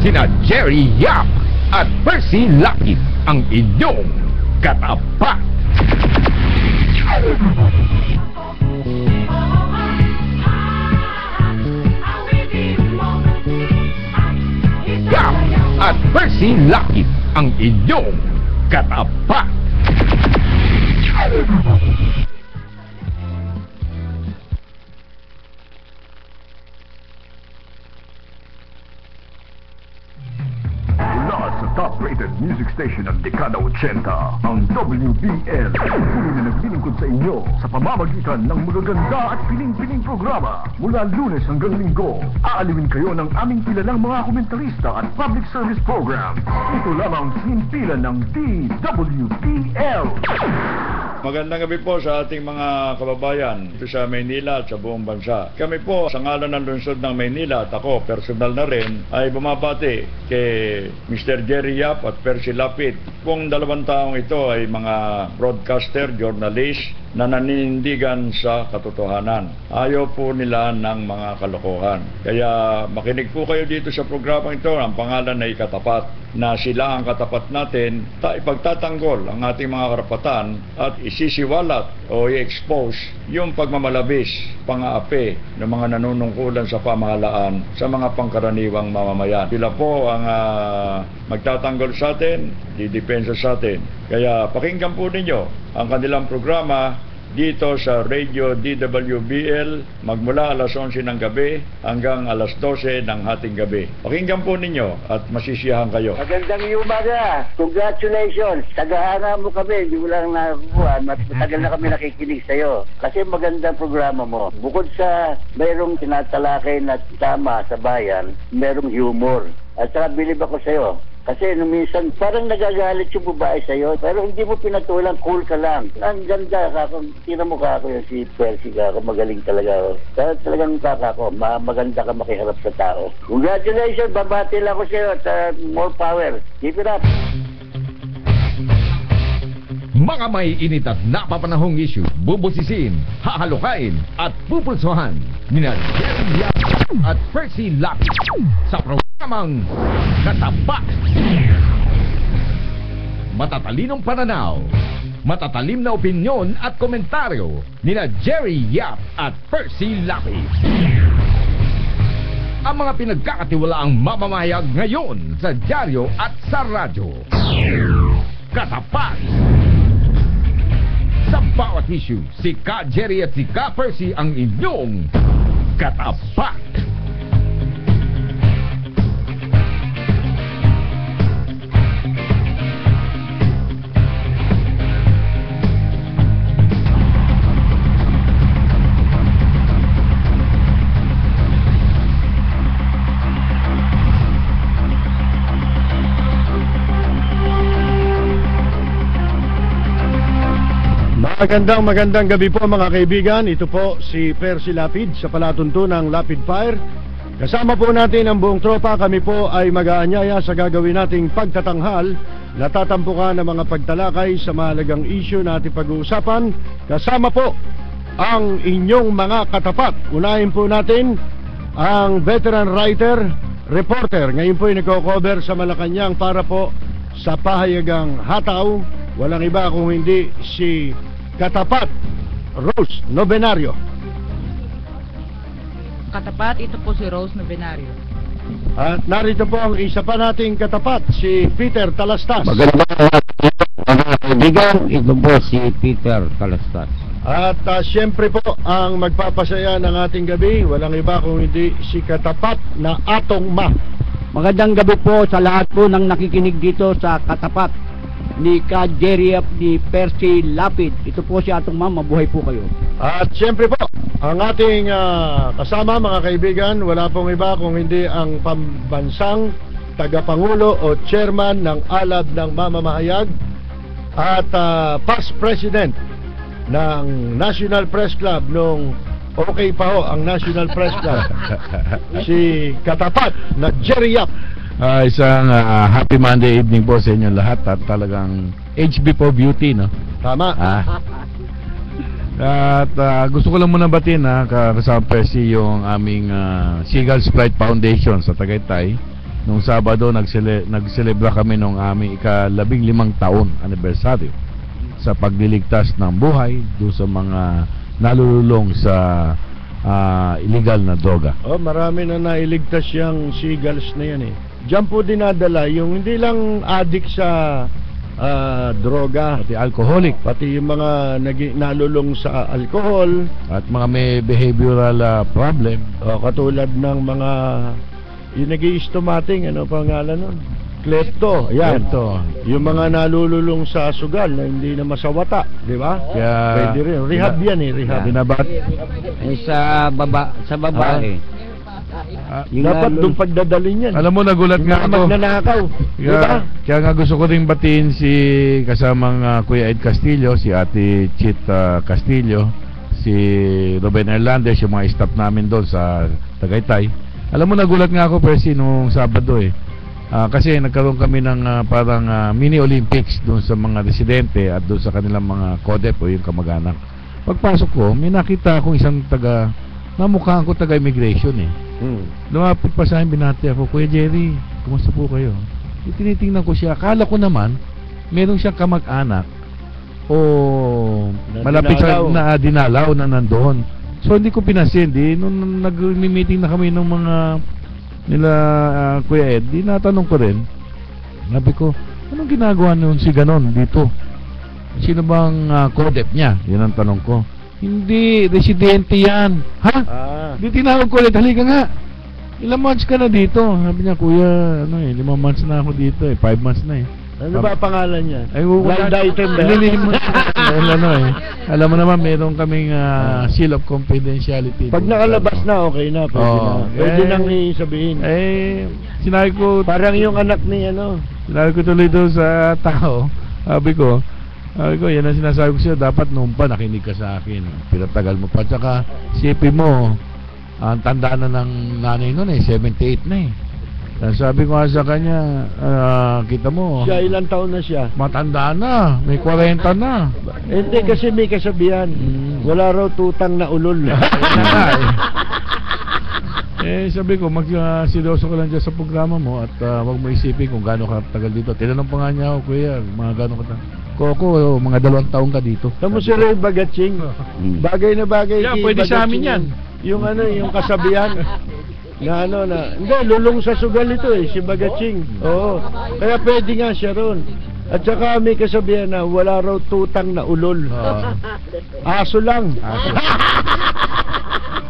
sina Jerry Yap at Percy Lapid ang inyong katapat. Yap at Percy Lapid ang inyong katapat. Top-rated music station ng Dekada 80, ang WBL. Puli na naglilingkod sa inyo sa pamamagitan ng magaganda at piling-piling programa. Mula Lunes hanggang Linggo, aaliwin kayo ng aming kilalang mga komentarista at public service program. Ito lamang sinimpilan ng DWBL. Magandang gabi po sa ating mga kababayan dito sa Maynila at sa buong bansa. Kami po sa ngalan ng lungsod ng Maynila at ako personal na rin ay bumabati kay Mr. Jerry Yap at Percy Lapid. Kung dalawang taong ito ay mga broadcaster, journalist na naninindigan sa katotohanan. Ayaw po nila ng mga kalokohan. Kaya makinig po kayo dito sa programang ito. Ang pangalan ay Katapat, na sila ang katapat natin. Ipagtatanggol ang ating mga karapatan at isisiwalat o i-expose yung pagmamalabis, pang-aapi ng mga nanunungkulan sa pamahalaan sa mga pangkaraniwang mamamayan. Sila po ang magtatanggol sa atin, didepensa sa atin. Kaya pakinggan po ninyo ang kanilang programa dito sa Radio DWBL magmula alas 11 ng gabi hanggang alas 12 ng hating gabi. Pakinggan po ninyo at masisiyahan kayo. Magandang umaga. Congratulations. Tagahanga mo kami. Hindi mo lang nakuha. Matagal na kami nakikinig sa'yo. Kasi magandang programa mo. Bukod sa mayroong tinatalakay na tama sa bayan, mayroong humor. At saka bilib ako sa'yo. Kasi nung minsan, parang nagagalit yung babae sa'yo, pero hindi mo pinatulang, cool ka lang. Ang ganda ka, tira mo ka ako yung si Percy ka, magaling talaga. Kaya talagang ako, maganda ka makiharap sa tao. Congratulations, babati lang ako sa'yo at more power. Keep it up. Mga may init at napapanahong issue, bubusisiin, hahalukain at pupulsuhan ni Jerry Yap at Percy Lapid sa programang Katapat. Matatalinong pananaw, matatalim na opinyon at komentaryo ni Jerry Yap at Percy Lapid. Ang mga pinagkakatiwalaang mamamahayag ngayon sa dyaryo at sa radyo. Katapat. Sa bawat issue, si Ka Jerry at si Ka Percy ang inyong katapat. Magandang gabi po mga kaibigan. Ito po si Percy Lapid sa palatuntunang Lapid Fire. Kasama po natin ang buong tropa. Kami po ay mag-aanyaya sa gagawin nating pagtatanghal na tatampukan ng mga pagtalakay sa mahalagang issue na ating pag-uusapan. Kasama po ang inyong mga katapat. Unahin po natin ang veteran writer, reporter. Ngayon po ay nagko-cover sa Malacanang para po sa pahayagang hataw. Walang iba kung hindi si Katapat Rose Novenario. Katapat, ito po si Rose Novenario. At narito po ang isa pa nating katapat, si Peter Talastas. Magandang mga kaibigan, ito po si Peter Talastas. At siyempre po ang magpapasaya ng ating gabi, walang iba kung hindi si Katapat na Atong Ma. Magandang gabi po sa lahat po ng nakikinig dito sa Katapat ni Ka Jerry at ni Percy Lapid. Ito po si Atong Ma, mabuhay po kayo. At siyempre po ang ating kasama mga kaibigan, wala pong iba kung hindi ang pambansang tagapangulo o chairman ng Alab ng Mamamahayag at past president ng National Press Club nung okay pa ho ang National Press Club si Katapat na Jerry Yap. Isang happy Monday evening po sa inyo lahat at talagang HB po beauty, no? Tama. At gusto ko lang muna batiin kasama Percy yung aming Seagull Sprite Foundation sa Tagaytay Nung Sabado, nagselebra kami nung aming ika-15 taon anibersaryo sa pagliligtas ng buhay doon sa mga nalululong sa illegal na droga. Oh, marami na nailigtas yung seagulls na yan eh. Diyan po dinadala yung hindi lang addict sa droga, Pati alcoholic pati yung mga nalulong sa alcohol, at mga may behavioral problem. katulad ng mga yung nag-i-stomating, ano pangalan nun? Klepto, yan. Klepto. Yung mga nalululong sa sugal na hindi na masawata, di ba? Kaya Pwede rin. Rehab yan eh, rehab. binabat Sa babae. Yung Dapat doon pagdadalin yan. alam mo, nagulat nga ako. Magnanakaw, di ba? Kaya nga gusto ko rin batiin si kasamang Kuya Ed Castillo, si Ate Chit Castillo, si Ruben Hernandez, yung mga staff namin doon sa Tagaytay. Alam mo, nagulat nga ako, Percy, nung Sabado eh. Kasi nagkaroon kami ng parang mini Olympics doon sa mga residente at doon sa kanilang mga CODEP o yung kamag-anak. Pagpasok ko, may nakita akong isang namukhaan ko taga-immigration eh. Lumapit pa sa akin, binati ako, Kuya Jerry, kumusta po kayo? Tinitingnan ko siya, akala ko naman meron siyang kamag-anak o malapit sa dinalaw na nandoon. So hindi ko pinasin, nung nag-meeting na kami ng mga nila Kuya Ed, natanong ko rin. Sabi ko, anong ginagawa nun si ganon dito? Sino bang CODEP niya? Yun ang tanong ko. Hindi, residente yan. Ha? Di tinawag ko ulit, halika nga. Ilang months ka na dito? Sabi niya, Kuya, 5 months na ako dito 5 months na eh. Ano ba pangalan niya? Ay, blind item ba? Alam mo naman, meron kaming seal of confidentiality. Pag nakalabas na, okay na. Pwede na. Pwede nang sabihin. Sinabi ko, parang yung anak ni sinabi ko tuloy doon sa tao. Sabi ko, yan ang sinasabi ko sa'yo, dapat noon pa nakinig ka sa akin. Pinatagal mo pa. Tsaka, sipin mo, ang tanda na ng nanay noon 78 na eh. Sabi ko nga sa kanya, kita mo, siya ilang taon na siya? Matanda na, may 40 na. Hindi, kasi may kasabihan, wala raw tutang na ulol. Sabi ko, seryoso ka lang dyan sa programa mo at wag mo isipin kung gaano ka tagal dito. Tinanong pa nga niya ako, Kuya, mga gaano ka tagal. Koko, mga 2 taon ka dito. Tamo si Ray Bagatsing, bagay na bagay. Yeah, pwede sa amin yan. Yung yung kasabihan na hindi, lulong sa sugal ito si Bagatsing. Oo, kaya pwede nga siya ron. At saka may kasabihan na wala raw tutang na ulol. Aso lang.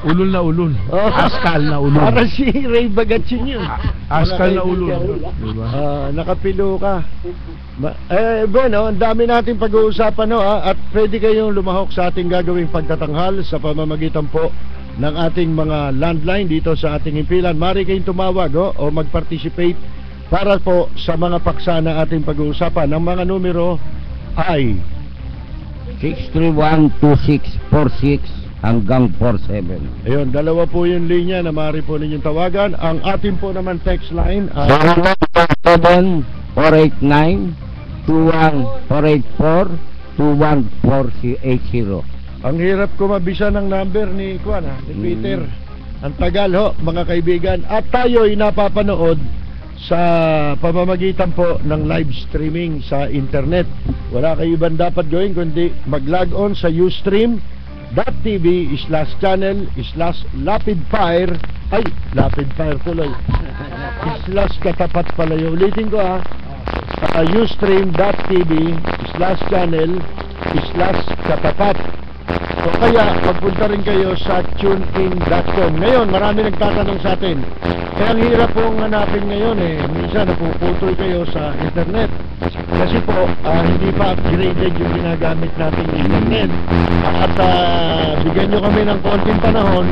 Ulol na ulol. Askal na ulol. Para si Ray Bagatsing yun. Askal na ulol. Diba? Nakapilo ka. Bueno, ang dami natin pag-uusapan at pwede kayong lumahok sa ating gagawing pagtatanghal sa pamamagitan po ng ating mga landline dito sa ating impilan. Mari kayong tumawag o mag-participate para po sa mga paksa na ating pag-uusapan. Ang mga numero ay 631-2646 hanggang 47. Ayun, 2 po yung linya na maaari po ninyong tawagan. Ang ating po naman text line ay 0917-489-484-21480. ang hirap ko mabisa ng number ni Peter. Ang tagal mga kaibigan. At tayo'y napapanood sa pamamagitan po ng live streaming sa internet. Wala kayo ibang dapat gawin kundi mag-log on sa ustream.tv/channel/lapidfire. Ay, lapidfire tuloy. /katapat pala yung ulitin ko ustream.tv/channel/katapat. O kaya magpunta rin kayo sa tunein.com. Ngayon marami nagtatanong sa atin, ang hirap pong hanapin ngayon minsan napuputol kayo sa internet kasi po hindi pa upgraded yung ginagamit nating internet. At bigyan nyo kami ng konting panahon,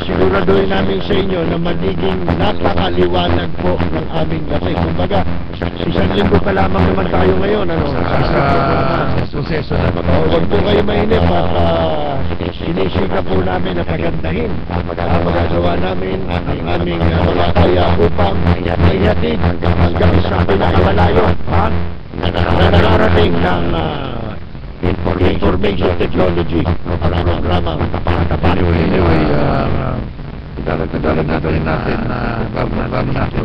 isiguraduhin namin sa inyo na magiging napakaliwanag po ng aming kasi. Kumbaga, 1 linggo pa lamang naman tayo ngayon. Suseso na. Huwag po kayo mainip sinisika po namin na pagandahin ang magagawa namin ang aming mga kaya upang ihatid hanggang sa pinakamalayo na nararating ng information technology programa. Anyway, Tagal natin na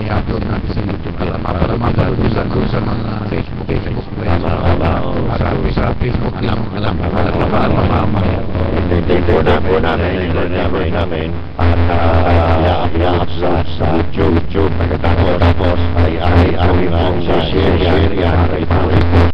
i-upload natin sa YouTube. Para mapanood nila doon sa mga Facebook page. Sa Facebook lang. Para mamaya. Po namin at i-up sa YouTube. Tapos ay share yan para ito.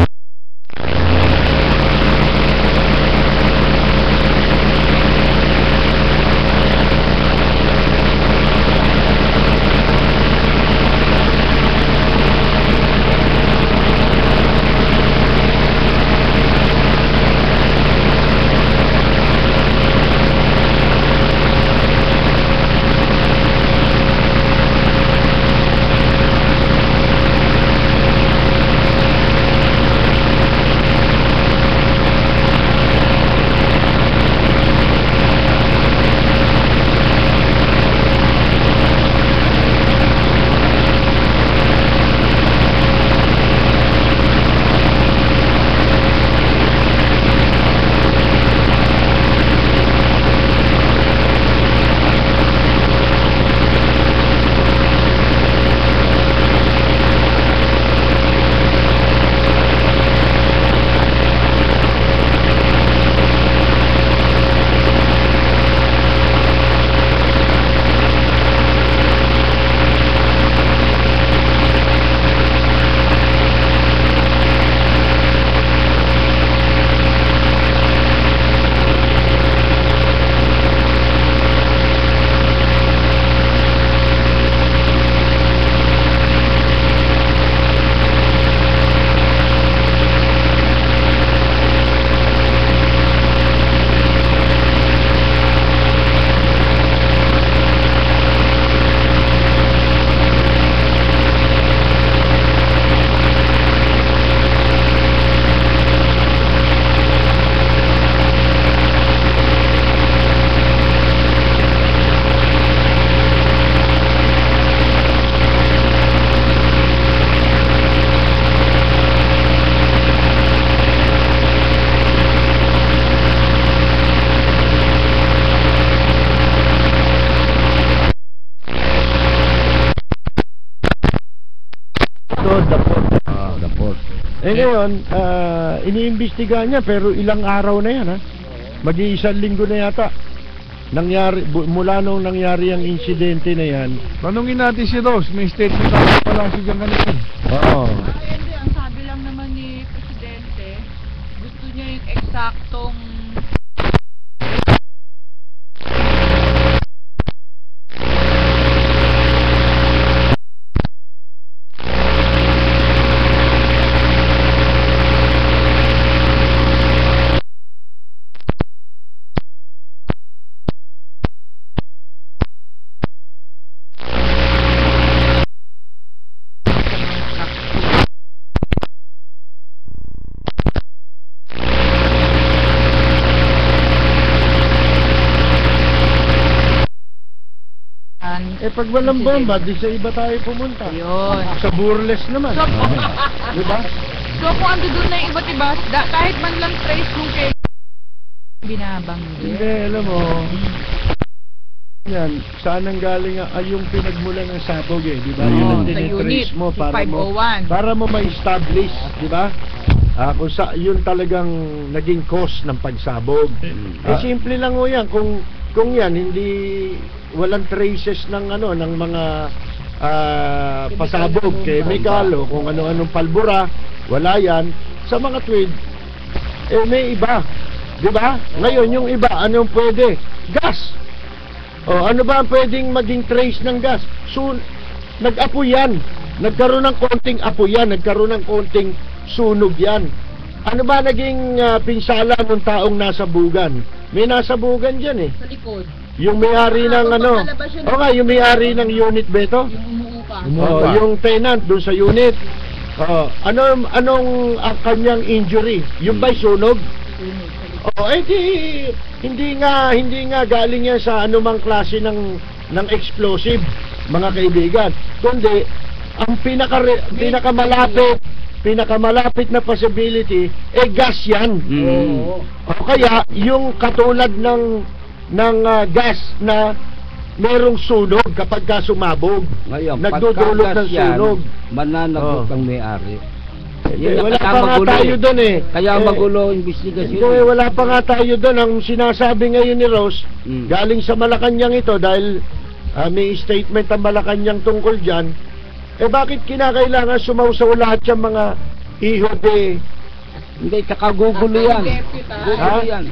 Ngayon, iniimbestiga niya pero ilang araw na yan, ha? Mag-iisang linggo na yata. Mula nung nangyari ang insidente na yan. Tanungin natin si Rose, may statement pala siya dyan kanina. Oo. Hindi, ang sabi lang naman ni Presidente, gusto niya yung eksaktong pag walang bomba, di sa iba tayo pumunta. Yun. Sa Burles naman. So, diba? So kung ando doon na yung iba't iba, kahit man lang trace kung kay binabanggit. Hindi, alam mo, yan, saan ang galing yung pinagmulan ng sabog di ba? Yun ang tinitrace mo para mo ma-establish, di ba? Kung yun talagang naging cause ng pagsabog. Simple lang ho yan. Kung yan, walang traces ng ng mga pasabog, chemical o kung ano-anong palbura, wala yan. Sa mga tweed, may iba. Di ba? Ngayon, yung iba, anong pwede? Gas! O, ano ba ang pwedeng maging trace ng gas? So, nag-apoy yan. Nagkaroon ng konting apoy yan. Nagkaroon ng konting sunog yan. Ano ba naging pinsala ng taong nasa bugan? May nasa bugan dyan Sa likod. Yung may-ari ng yung may-ari ng unit ba ito? Yung umuupa. Yung tenant doon sa unit. Anong kanyang injury? Yung ba'y sunog? Hindi nga galing yan sa anumang klase ng explosive, mga kaibigan. Kundi ang pinakamalapit na possibility gas yan. O kaya yung katulad ng gas na merong sunog kapag ka sumabog. Ngayon, Nagdudulot ng pagkagas yan, sunog. mananagot Oh. ang may-ari. Wala Kaya pa nga magulo tayo doon eh. Kaya Eh, magulo ang investigasyon. Hindi, wala pa nga tayo doon. Ang sinasabi ngayon ni Ross, galing sa Malacanang ito dahil may statement ang Malacanang tungkol dyan. Bakit kinakailangan sumausaw lahat yung mga ihod Hindi, kakagugulo yan. Gugulo Ha? yan.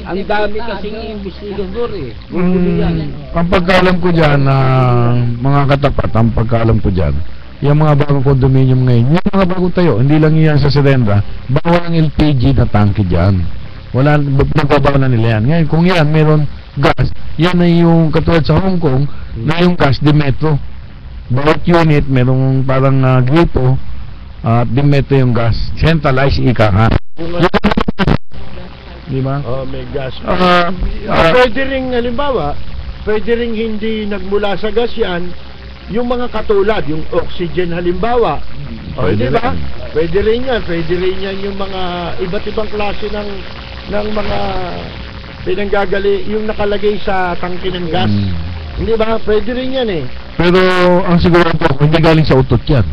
Ang dami kasing investigador eh. Gugulo yan. Ang pagkaalam ko dyan, mga katapat, ang pagkaalam ko dyan, yung mga bagong condominium ngayon, yung mga bagong tayo, hindi lang yan sa Serendra, bawal ang LPG na tangke dyan. Wala, nagbabaw na nila yan. Ngayon, kung yan, meron gas, yan ay yung katulad sa Hong Kong, na yung gas de metro. Bawat unit, merong parang gripo, at di metro yung gas. Centralized ika ha. Di ba? Oh, may gas. Pwede ring, halimbawa, pwede ring hindi nagmula sa gas yan, yung mga katulad, yung oxygen halimbawa. Pwede Di ba? rin. Pwede rin yan yung mga iba't ibang klase ng mga pinanggagali, yung nakalagay sa tangke ng gas. Hindi ba? Pwede rin yan eh. Pero ang sigurado ko, hindi galing sa utot yan.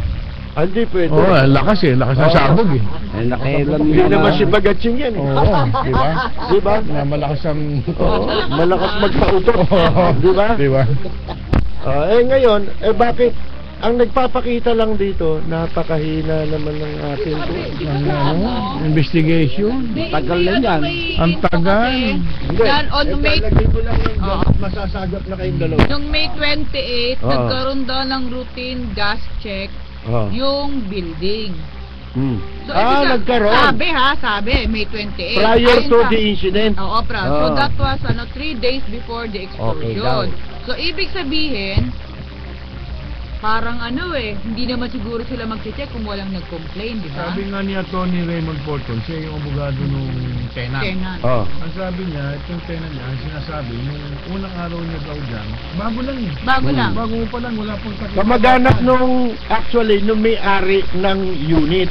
Hindi pwede. Oo, lakas eh. Lakas ng sabog eh. Nakialam Hindi naman si Bagatsing yan eh. Oo, di ba? Di ba? Na malakas ang... Malakas magpautot. Di ba? Di ba? Ngayon, bakit ang nagpapakita lang dito, napakahina naman ng ating Investigation. Tagal na yan. Ang tagal. Yan, on May... mo lang ng masasagap na kayong dalawa. Noong May 28, Oo. nagkaroon daw ng routine gas check yung building. So, nagkaroon. Sabi, May 28. Prior Ayun to sa- the incident. Oo, So that was 3 days before the Okay daw. explosion. So ibig sabihin, parang hindi naman siguro sila mag-check kung walang nag-complain, di ba? Sabi nga ni Atty. Raymond Porton, siya yung abogado nung tenant. Tenant. Ang sabi niya, itong tenant niya, ang sinasabi, nung unang araw niya daw dyan, bago lang eh. Bago lang. Bago pa lang, wala pang takip. Kamag-anak nung may-ari ng unit.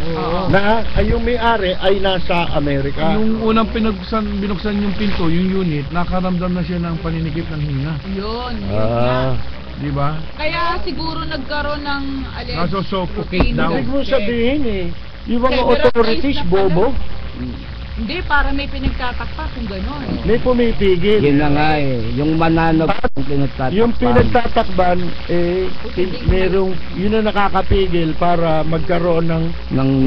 Na yung may-ari ay nasa Amerika. Yung unang binuksan yung pinto, yung unit, nakaramdam na siya ng paninikip ng hinga. Yun nga. Di ba? Kaya siguro nagkaroon ng Naso-suffocate daw. Ibig mo sabihin yung mga Pero authorities, case na bobo, Hindi, para may pinagtatakpa kung gano'n. may pumipigil. Yun na nga eh. Yung mananagot ang pinagtatakpan. Yung pinagtatakban, merong, yun ang nakakapigil para magkaroon ng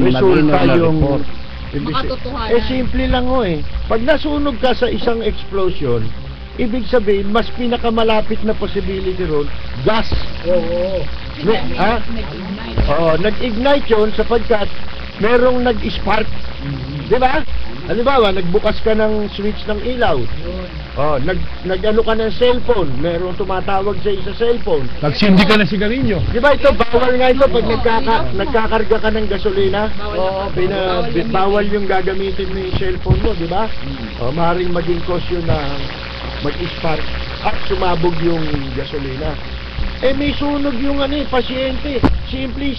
resulta malinaw na yung report. Makatotohanan. simple lang pag nasunog ka sa isang explosion, ibig sabihin, mas pinakamalapit na possibility ron, gas. Nag-ignite yun sapagkat merong nag-spark. Di ba? Halimbawa, nagbukas ka ng switch ng ilaw. Nag-ano ka ng cellphone, merong tumatawag sa cellphone. Nagsindi ka ng sigarilyo. Di ba ito, bawal nga ito pag nagkakarga ka ng gasolina. Bawal yung gagamitin mo yung cellphone mo, di ba? Maaaring maging cause yun na mag-spark at sumabog yung gasolina. May sunog yung pasyente. Simple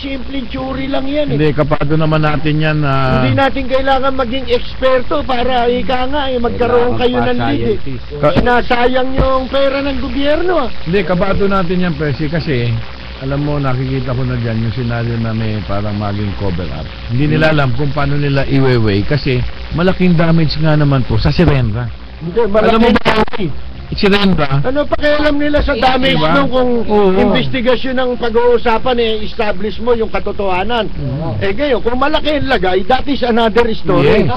tsuri lang yan Hindi, kapado naman natin yan. Hindi natin kailangan maging eksperto para magkaroon kayo ng lead. Sinasayang yung pera ng gobyerno. Hindi, kabado natin yan, Percy, kasi alam mo, nakikita ko na dyan yung senaryo na may parang maging cover up. Hindi nila alam kung paano nila iweweigh kasi malaking damage nga naman po sa Serendra. Hindi, Alam mo ba, Serendra, ano pakialam nila sa damage Diba? nung kung Oo. investigasyon ng pag-uusapan establish mo yung katotohanan. Ngayon, kung malaki ang lagay, that is another story. Yes.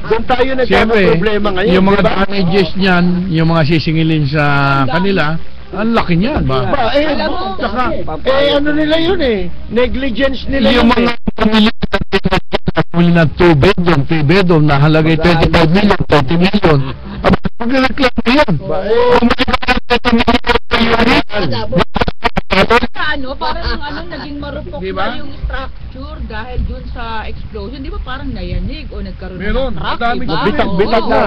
Doon tayo nagkakaproblema ngayon. yung mga diba? damages niyan, yung mga sisingilin sa kanila, ang laki niyan ba? Alam mo, Tsaka, ano nila yun negligence nila Yung yun mga pamilya na 2 bedroom, 3 bedroom, nahalagay 25 million, 30 million. Pag-reklamo yan. parang naging marupok Diba? na yung structure dahil dun sa explosion. Di ba parang nayanig o nagkaroon Meron, ng crack, madami diba? pa. Bitag-bitag na.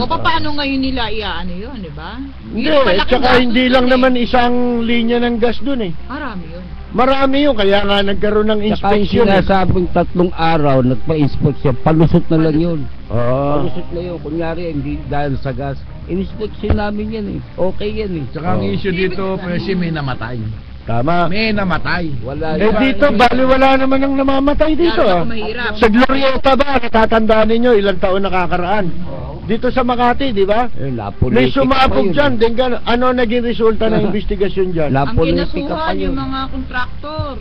O paano ngayon nila iaano yun, di ba? Hindi, Yun, malaking tsaka gastos hindi yun lang naman isang linya ng gas dun Marami yun. Marami yun, kaya nga nagkaroon ng Tsaka yung inspection. sinasabing 3 araw, nagpa-inspect siya, palusot na lang yun. Oo. Palusot na yun. Kunyari, hindi dahil sa gas, Inspection namin yan eh. Okay yan eh. Tsaka ang issue dito, Percy, may namatay. Tama. May namatay. Wala Eh dito, bali wala naman ang namamatay dito. Lalo Ah. ako mahirap. Sa Glorieta ba, natatandaan ninyo ilang taon nakakaraan? Dito sa Makati, di ba? Eh, May napolitika sumabog pa yun. dyan. Din ka, ano naging resulta ng investigasyon dyan? Ang Napolitika pa kinasuhan yun. yung mga kontraktor.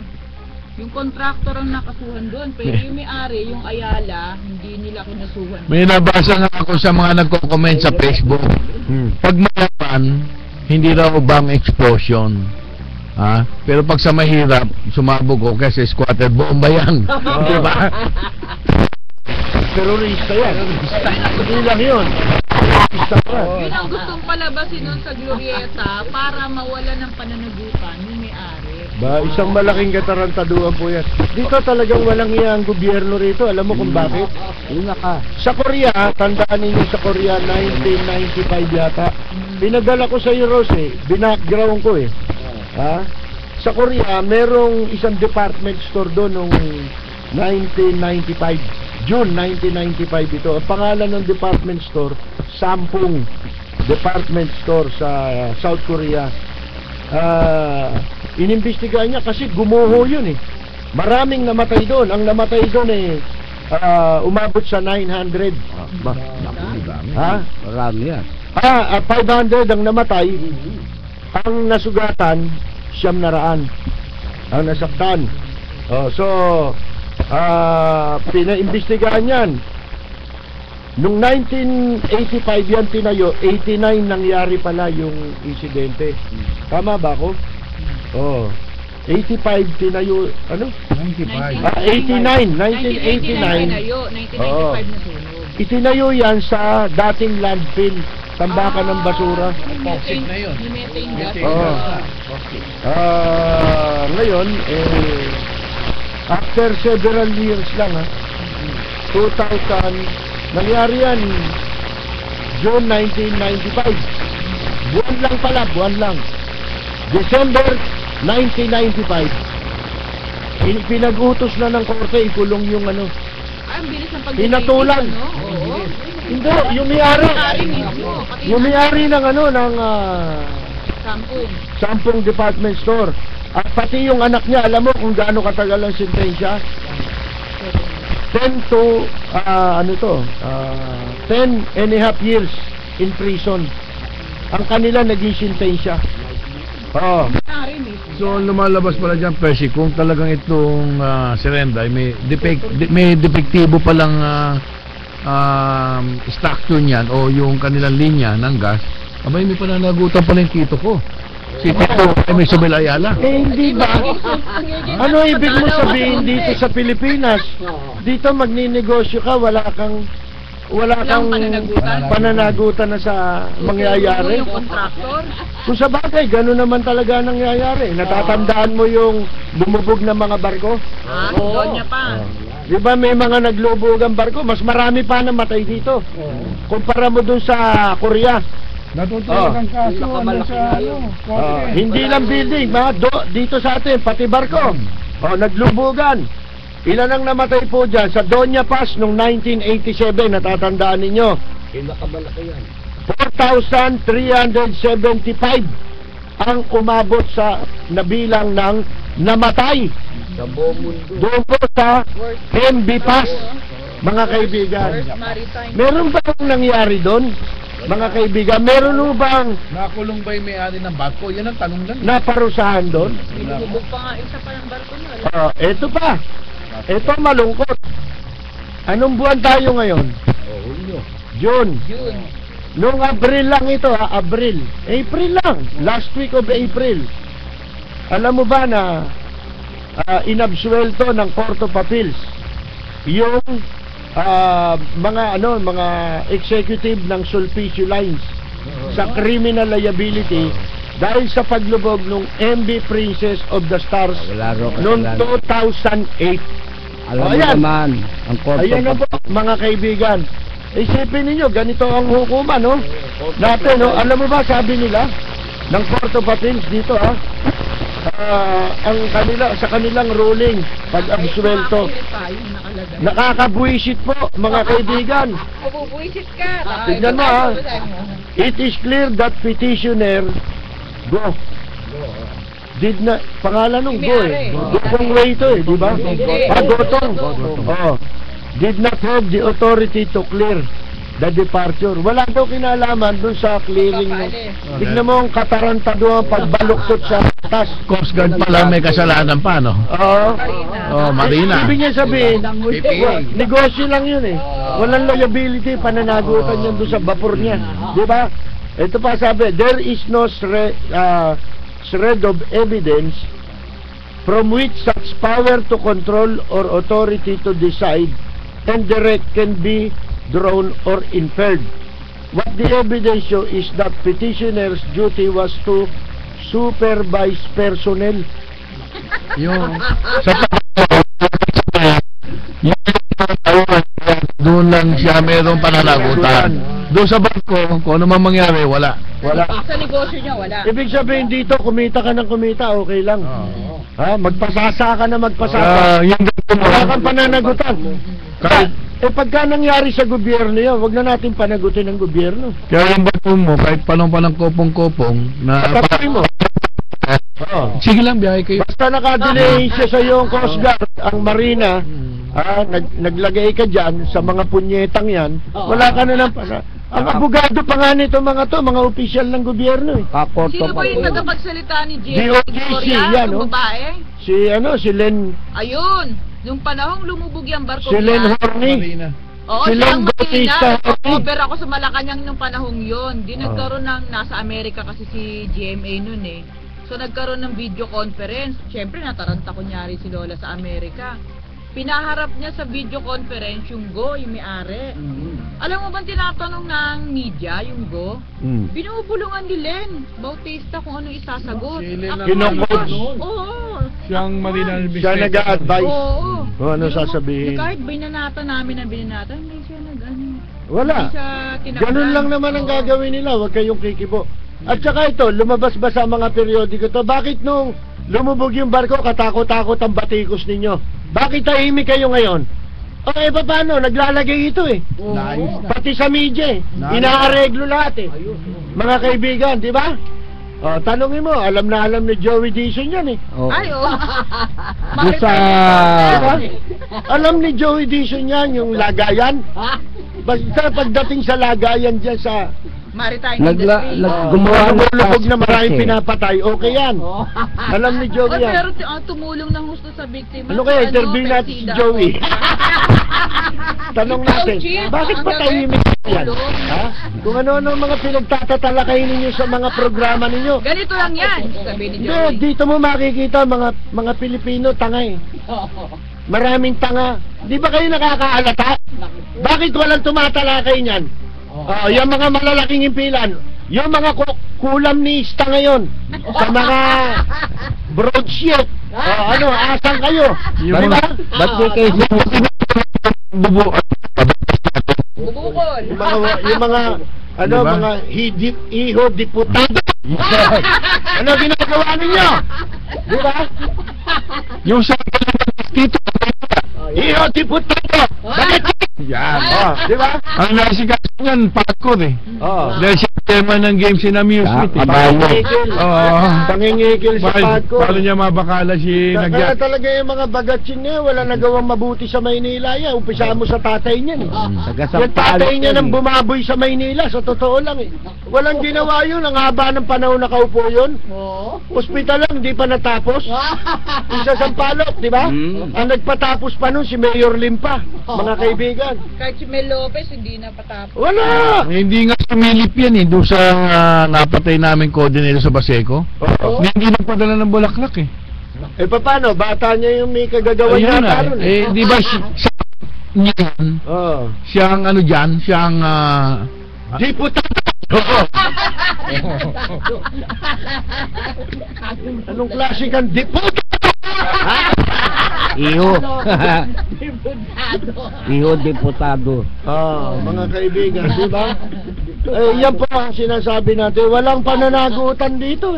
Yung kontraktor ang nakasuhan doon. Pero yung may-ari, yung Ayala, hindi nila kinasuhan. May nabasa nga ako sa mga nagko-comment sa Facebook. Pag mayaman, hindi raw bang explosion. Ha? Pero pag sa mahirap, sumabog o kasi squatter bomba yan. Di ba? Terorista yan. Hindi lang yun. Terorista yan. Yun ang gustong palabasin nun sa Glorieta para mawala ng pananagutan yung may-ari. Ba, isang malaking katarantaduhan po yan. Dito talagang walang iya ang gobyerno rito. Alam mo kung bakit? Sa Korea, tandaan ninyo sa Korea, 1995 yata. Pinadala ko sa iyo, Rose, binackground ko eh. Ha? Sa Korea, merong isang department store doon noong 1995. June 1995 ito. Ang pangalan ng department store, Sampung Department Store sa South Korea. Inimbestigahan niya kasi gumuho yun eh. Maraming namatay doon. Ang namatay doon eh umabot sa 900. Ha? Marami yan. 500 ang namatay. Ang nasugatan, 900 ang nasaktan. So, pinaimbestigahan yan. Nung 1985 yan tinayo, 89 nangyari pala yung insidente. Tama ba ako? 85 tinayo, ano? 89, 1989. Tinayo, 1995 na sunog. Itinayo yan sa dating landfill, tambakan ng basura. Toxic na yun. Yung methane gas. Ngayon, after several years lang 2000, nangyari yan June 1995. Buwan lang pala, buwan lang. December 1995. Pinag-utos na ng korte, ikulong yung ano. Ang bilis ng pag- Pinatulan. no? Oo. Hindi, yung may-ari. Yung may-ari ng ano, ng Sampung Department Store. At pati yung anak niya, alam mo kung gaano katagal ang sentensya? 10 to, 10 and a half years in prison. Ang kanila naging sentensya. So lumalabas pala dyan, Percy, kung talagang itong Serenda ay may depektibo palang structure niyan o yung kanilang linya ng gas, abay may pananagutan pala yung tito ko. Si Tito ay may sumilayala. Hindi ba? Ano ibig mo sabihin dito sa Pilipinas? Dito magninegosyo ka, wala kang pananagutan na sa mangyayari. Yung kontraktor. Kung sa bagay, gano'n naman talaga nangyayari. Natatandaan mo yung lumubog na mga barko? Doon niya pa. Di ba may mga naglubog ang barko? Mas marami pa namatay dito. Kumpara mo dun sa Korea. Natutulog ang kaso sa Hindi lang building, dito sa atin, pati barko. Naglubugan. Ilan ang namatay po dyan? Sa Doña Paz noong 1987, natatandaan ninyo. Pinakamalaki yan. 4,375 ang umabot sa nabilang ng namatay. Sa buong mundo. Doon po sa MB Pass, mga kaibigan. Meron ba nangyari doon? Mga kaibigan, meron mo bang Nakulong ba yung may-ari ng barko? Yan ang tanong lang. naparusahan doon? Lumubog pa nga isa pa ng barko niya. Ito pa. Ito malungkot. Anong buwan tayo ngayon? June. Noong Abril lang ito, Abril. April lang. Last week of April. Alam mo ba na inabsuelto ng Court of Appeals yung mga executive ng Sulpicio Lines sa criminal liability dahil sa paglubog ng MV Princess of the Stars noong 2008. Alam mo naman, ang korte. Ayan na po, mga kaibigan. Isipin ninyo, ganito ang hukuman, no? Natin, no? Alam mo ba, sabi nila, ng Court of Appeals dito, sa kanilang ruling, pag-absuelto. Nakakabwisit po, mga kaibigan. Bubwisit ka. Tignan mo, It is clear that petitioner Go did not, pangalan nung Go Gotong Way ito di ba? Gotong. Did not have the authority to clear the departure. Wala daw kinalaman dun sa clearing mo. Tignan mo ang katarantado ang pagbaluktot sa atas. Coast Guard pala may kasalanan pa, no? Marina. Ibig niya sabihin, negosyo lang yun Walang liability, pananagutan yan doon sa vapor niya. Di ba? Ito pa sabi, there is no shred of evidence from which such power to control or authority to decide and direct can be drawn or inferred. What the evidence show is that petitioner's duty was to supervise personnel. Yung doon lang siya mayroong pananagutan. Doon sa barko, kung ano man mangyari, wala. Sa negosyo niya, wala. Ibig sabihin dito, kumita ka ng kumita, okay lang. Magpasasa ka na magpasasa. Wala kang pananagutan. Pagka nangyari sa gobyerno yan, wag na natin panagutin ng gobyerno. Kaya yung barko mo, kahit panong kopong-kopong, na patay mo. Sige lang, biyahe kayo. Basta nakadelay siya sa iyong Coast Guard, ang Marina, naglagay ka dyan sa mga punyetang yan, wala ka na ng ang abogado pa nga nito mga opisyal ng gobyerno Sino ba yung tagapagsalita ni DOTC yan, yung babae? Si Len. Ayun, nung panahong lumubog yung barko si Len Horny. Oo, si siyang Bautista. Nag-cover ako sa Malacanang nung panahong yon. Di nagkaroon ng nasa Amerika kasi si GMA nun So nagkaroon ng video conference. Siyempre nataranta kunyari si Lola sa Amerika. Pinaharap niya sa video conference yung Go, yung may-ari. Alam mo bang tinatanong ng media yung Go? Binubulungan ni Len Bautista kung ano isasagot. Kino-coach. Oo. Siyang Marina Albiseta. Siya nag-a-advise. Oo. Ano sasabihin? Kahit binanata namin ang binanata, hindi siya wala. Ganun lang naman ang gagawin nila. Huwag kayong kikibo. At saka ito, lumabas ba sa mga periodiko to? Bakit nung lumubog yung barko, katakot-takot ang batikos ninyo? Bakit tahimik kayo ngayon? Paano? Naglalagay ito Pati sa media Inaareglo lahat Mga kaibigan, di ba? Tanungin mo, alam na alam ni Joey Dizon yan Sa alam ni Joey Dizon yan, yung lagayan. Basta pagdating sa lagayan dyan sa Maritime Industry. Gumawa ng lumulubog na maraming pinapatay, okay yan. Alam ni Joey yan. Pero tumulong ng gusto sa biktima. Ano kaya, interview natin si Joey. Tanong natin, bakit ba tahimik yan? Kung ano-ano mga pinagtatatalakay ninyo sa mga programa ninyo. Ganito lang yan, sabi ni Joey. Dito mo makikita mga Pilipino tanga Maraming tanga. Di ba kayo nakakaalata? Bakit walang tumatalakay niyan? Yung mga malalaking impilan, yung mga kulam ni Ista ngayon, sa mga broadsheet, asan kayo? Ba't di kayo Bubukol. Yung mga, mga iho diputado. Ano ginagawa ninyo? Di ba? Yung sa dito, iho diputado. Bakit? yan. Di ba? Ang nasikas niyan, pakod Dahil siya tema ng games and amusement Pangingikil sa pagko. Paano niya mabakala si Kaya talaga yung mga bagatsin niya, wala nagawang mabuti sa Maynila yan. Umpisa mo sa tatay niya Yung tatay niya nang bumaboy sa Maynila, sa totoo lang Walang ginawa yun, ang haba ng panahon nakaupo yun. Hospital lang, di pa natapos. Isa Sampaloc, di ba? Ang nagpatapos pa nun si Mayor Limpa, mga kaibigan. Kahit si Mel Lopez, hindi na patapos. Wala! Hindi nga sumilip yan doon sa napatay namin coordinator sa Baseco. Hindi nagpadala ng bulaklak paano? Bata niya yung may kagagawa niya nun di ba niyan? Siyang dyan? Siyang diputado! Anong klase kang diputado? Iho diputado. Mga kaibigan, di ba? Yan po ang sinasabi natin. Walang pananagutan dito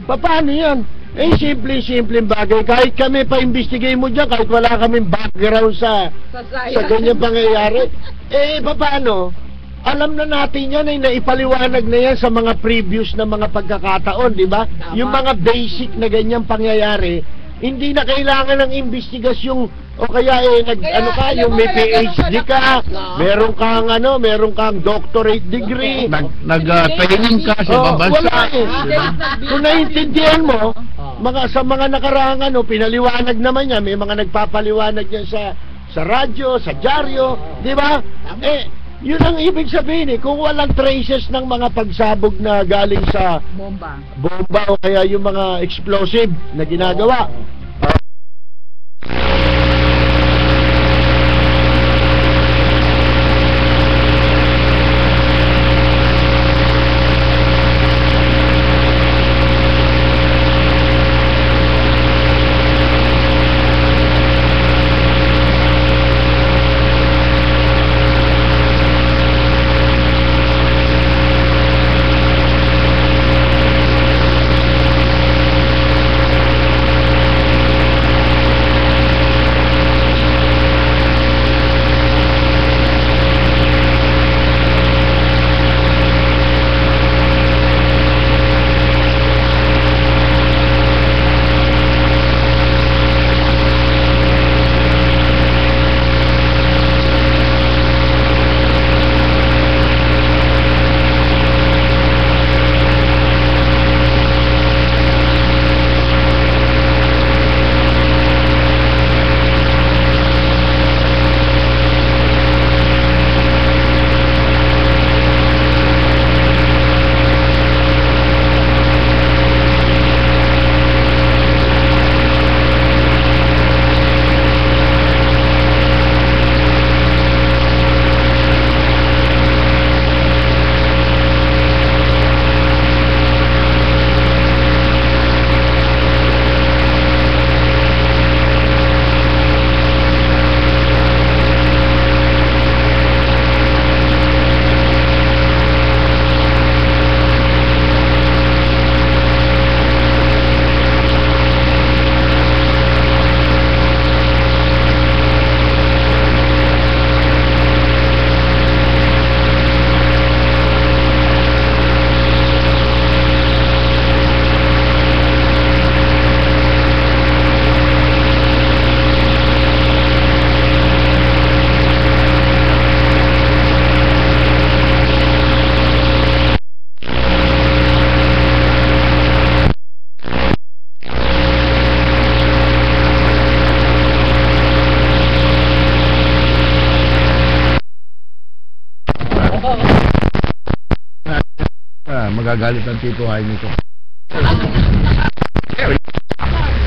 Paano yan? Simple-simple bagay. Kahit kami pa-investigate mo dyan, kahit wala kaming background sa ganyang pangyayari. Paano? alam na natin yan, ay naipaliwanag na yan sa mga previous na mga pagkakataon, di ba? Yung mga basic na ganyang pangyayari, hindi na kailangan ng investigasyon o kaya yung may PhD ka, meron kang doctorate degree, nag-training ka sa bansa. Wala eh. Kung naiintindihan mo, sa mga nakaraang pinaliwanag naman yan, may mga nagpapaliwanag yan sa radyo, sa dyaryo, di ba? Yun ang ibig sabihin kung walang traces ng mga pagsabog na galing sa bomba o kaya yung mga explosive na ginagawa. Magagalit ang Tito Jaime ko.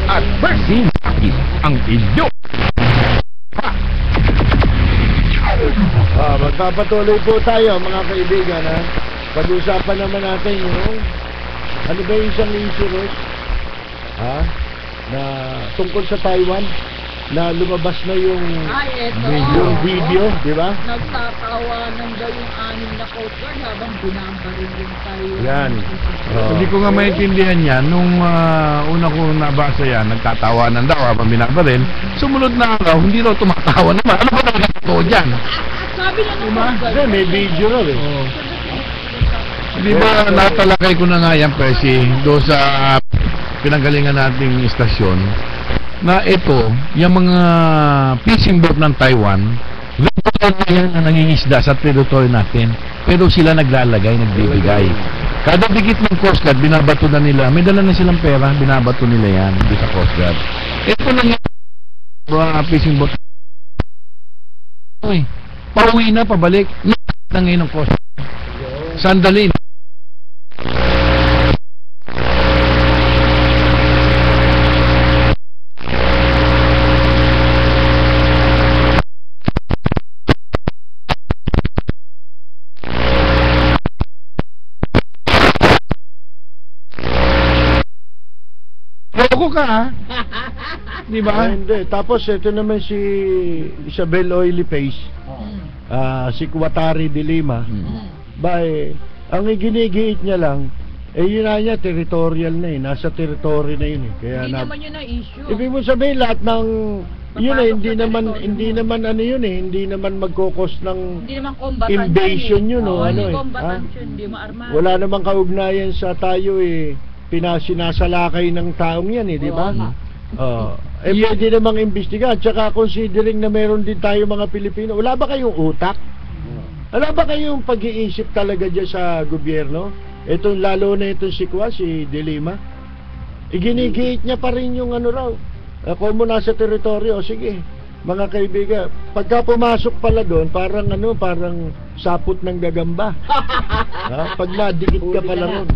At Percy Lapid, ang inyo. Magpapatuloy po tayo mga kaibigan. Pag-usapan naman natin yung ano ba yung isang issue, Ross? Na tungkol sa Taiwan na lumabas na yung video, di ba? Nagtatawanan daw yung anim na Coast Guard habang binabaril yung Taiwan. Yan. Hindi ko nga maintindihan yan. Nung una ko nabasa yan, nagtatawanan daw habang binabaril. Sumunod na araw, hindi raw tumatawa naman. Ano ba talaga totoo dyan? Sabi na ng Coast Guard. May video raw eh. Di ba natalakay ko na nga yan, Percy, doon sa pinanggalingan nating istasyon, na ito, yung mga fishing boat ng Taiwan, regular na yan ang nangingisda sa territory natin. Pero sila naglalagay, nagbibigay. Kada dikit ng Coast Guard, binabato na nila. May dala na silang pera, binabato nila yan doon sa Coast Guard. Ito na nga, mga fishing boat. Uy, pauwi na, pabalik. Na ngayon ng Coast Guard. Sandali. Loko ka, di ba? Hindi. Tapos ito naman si Isabel Oily Face, si Kuwatari de Lima. Ang iginigiit niya lang, yun na niya, territorial na nasa territory na yun Kaya hindi naman yun ang issue. Ibig mo sabihin, lahat ng Yun Papasok hindi sa naman teritoryo mo. ano yun hindi naman magkokos ng Hindi naman combatant invasion yun, Oo, ano hindi eh. combatant Ha? yun, hindi maarmado. Wala namang kaugnayan sa tayo sinasakay ng taong yan di ba? Pwede namang imbestiga. Tsaka considering na meron din tayo mga Pilipino, wala ba kayong utak? Wala ba kayong pag-iisip talaga dyan sa gobyerno? Lalo na itong si De Lima. Iginigate niya pa rin yung ano raw. Ako mo nasa teritoryo, sige. Mga kaibigan, pagka pumasok pala doon, parang sapot ng gagamba. Pag nadikit ka pala ron,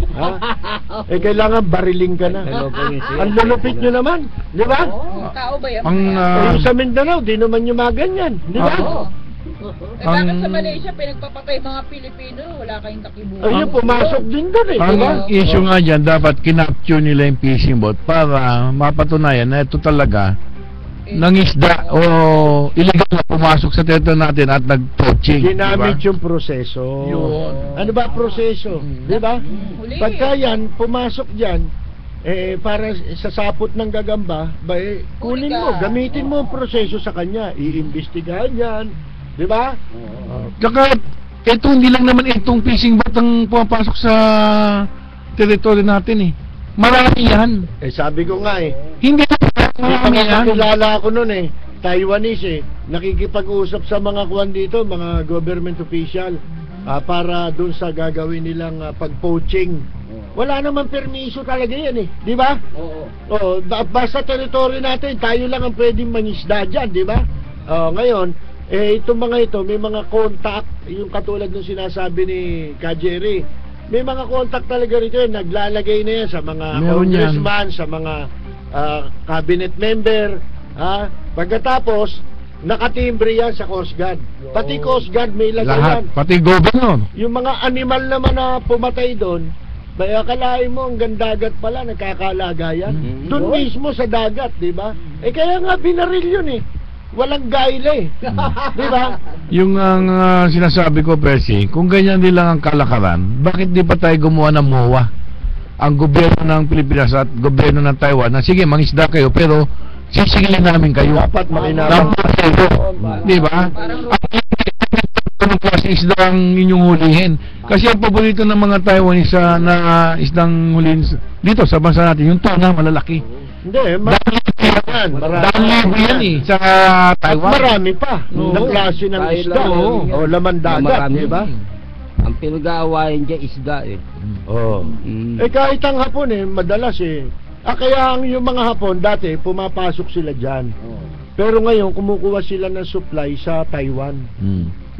kailangan bariling ka na. Ang lulupit nyo naman, di ba? Tao ba yan? Sa Mindanao, di naman yung mga ganyan, di ba? Bakit sa Malaysia pinagpapatay mga Pilipino, wala kayong takibuhan? Ayun, pumasok din doon di ba? Ang issue nga dyan, dapat kinapture nila yung fishing boat para mapatunayan na ito talaga nangisda o illegal na pumasok sa territory natin at nag-poaching. Ginamit diba? yung proseso. Yun. Ano ba proseso? Di ba? Pagka yan, pumasok dyan, para sa sapot ng gagamba, kunin mo, gamitin mo ang proseso sa kanya. Iimbestigahan yan. Di ba? Tsaka, ito hindi lang naman itong fishing boat ang pumapasok sa territory natin Marami yan. Sabi ko nga Hindi marami yan. Kilala ako nun Taiwanese nakikipag-usap sa mga kuwan dito, mga government official para dun sa gagawin nilang pag-poaching. Wala naman permiso talaga yan di ba? Oo. Basta teritoryo natin, tayo lang ang pwedeng mangisda dyan, di ba? Ngayon, itong mga ito, may mga contact, yung katulad ng sinasabi ni Kajeri, may mga contact talaga rito naglalagay na yan sa mga congressman, sa mga cabinet member, pagkatapos, nakatimbre yan sa Coast Guard. Pati Coast Guard may lagay yan. Pati governor. Yung mga animal naman na pumatay doon, akalain mo hanggang dagat pala nagkakalagayan. Doon mismo sa dagat, di ba? Kaya nga binaril yun walang gayle di ba? Yung sinasabi ko, Percy, kung ganyan din lang ang kalakaran, bakit di pa tayo gumawa ng MOA? Ang gobyerno ng Pilipinas at gobyerno ng Taiwan na sige, mangisda kayo, pero sisigilin namin kayo. Dapat makinabang. Di ba? Anong klase isda ang inyong hulihin? Kasi ang paborito ng mga Taiwanese na isdang hulihin dito sa bansa natin, yung tuna, malalaki. Hindi, marami yan sa Taiwan. At marami pa ng klase ng isda o laman dagat, di ba? Ang pinag-aawayan dyan isda kahit ang Hapon madalas kaya yung mga Hapon dati pumapasok sila dyan. Pero ngayon kumukuha sila ng supply sa Taiwan.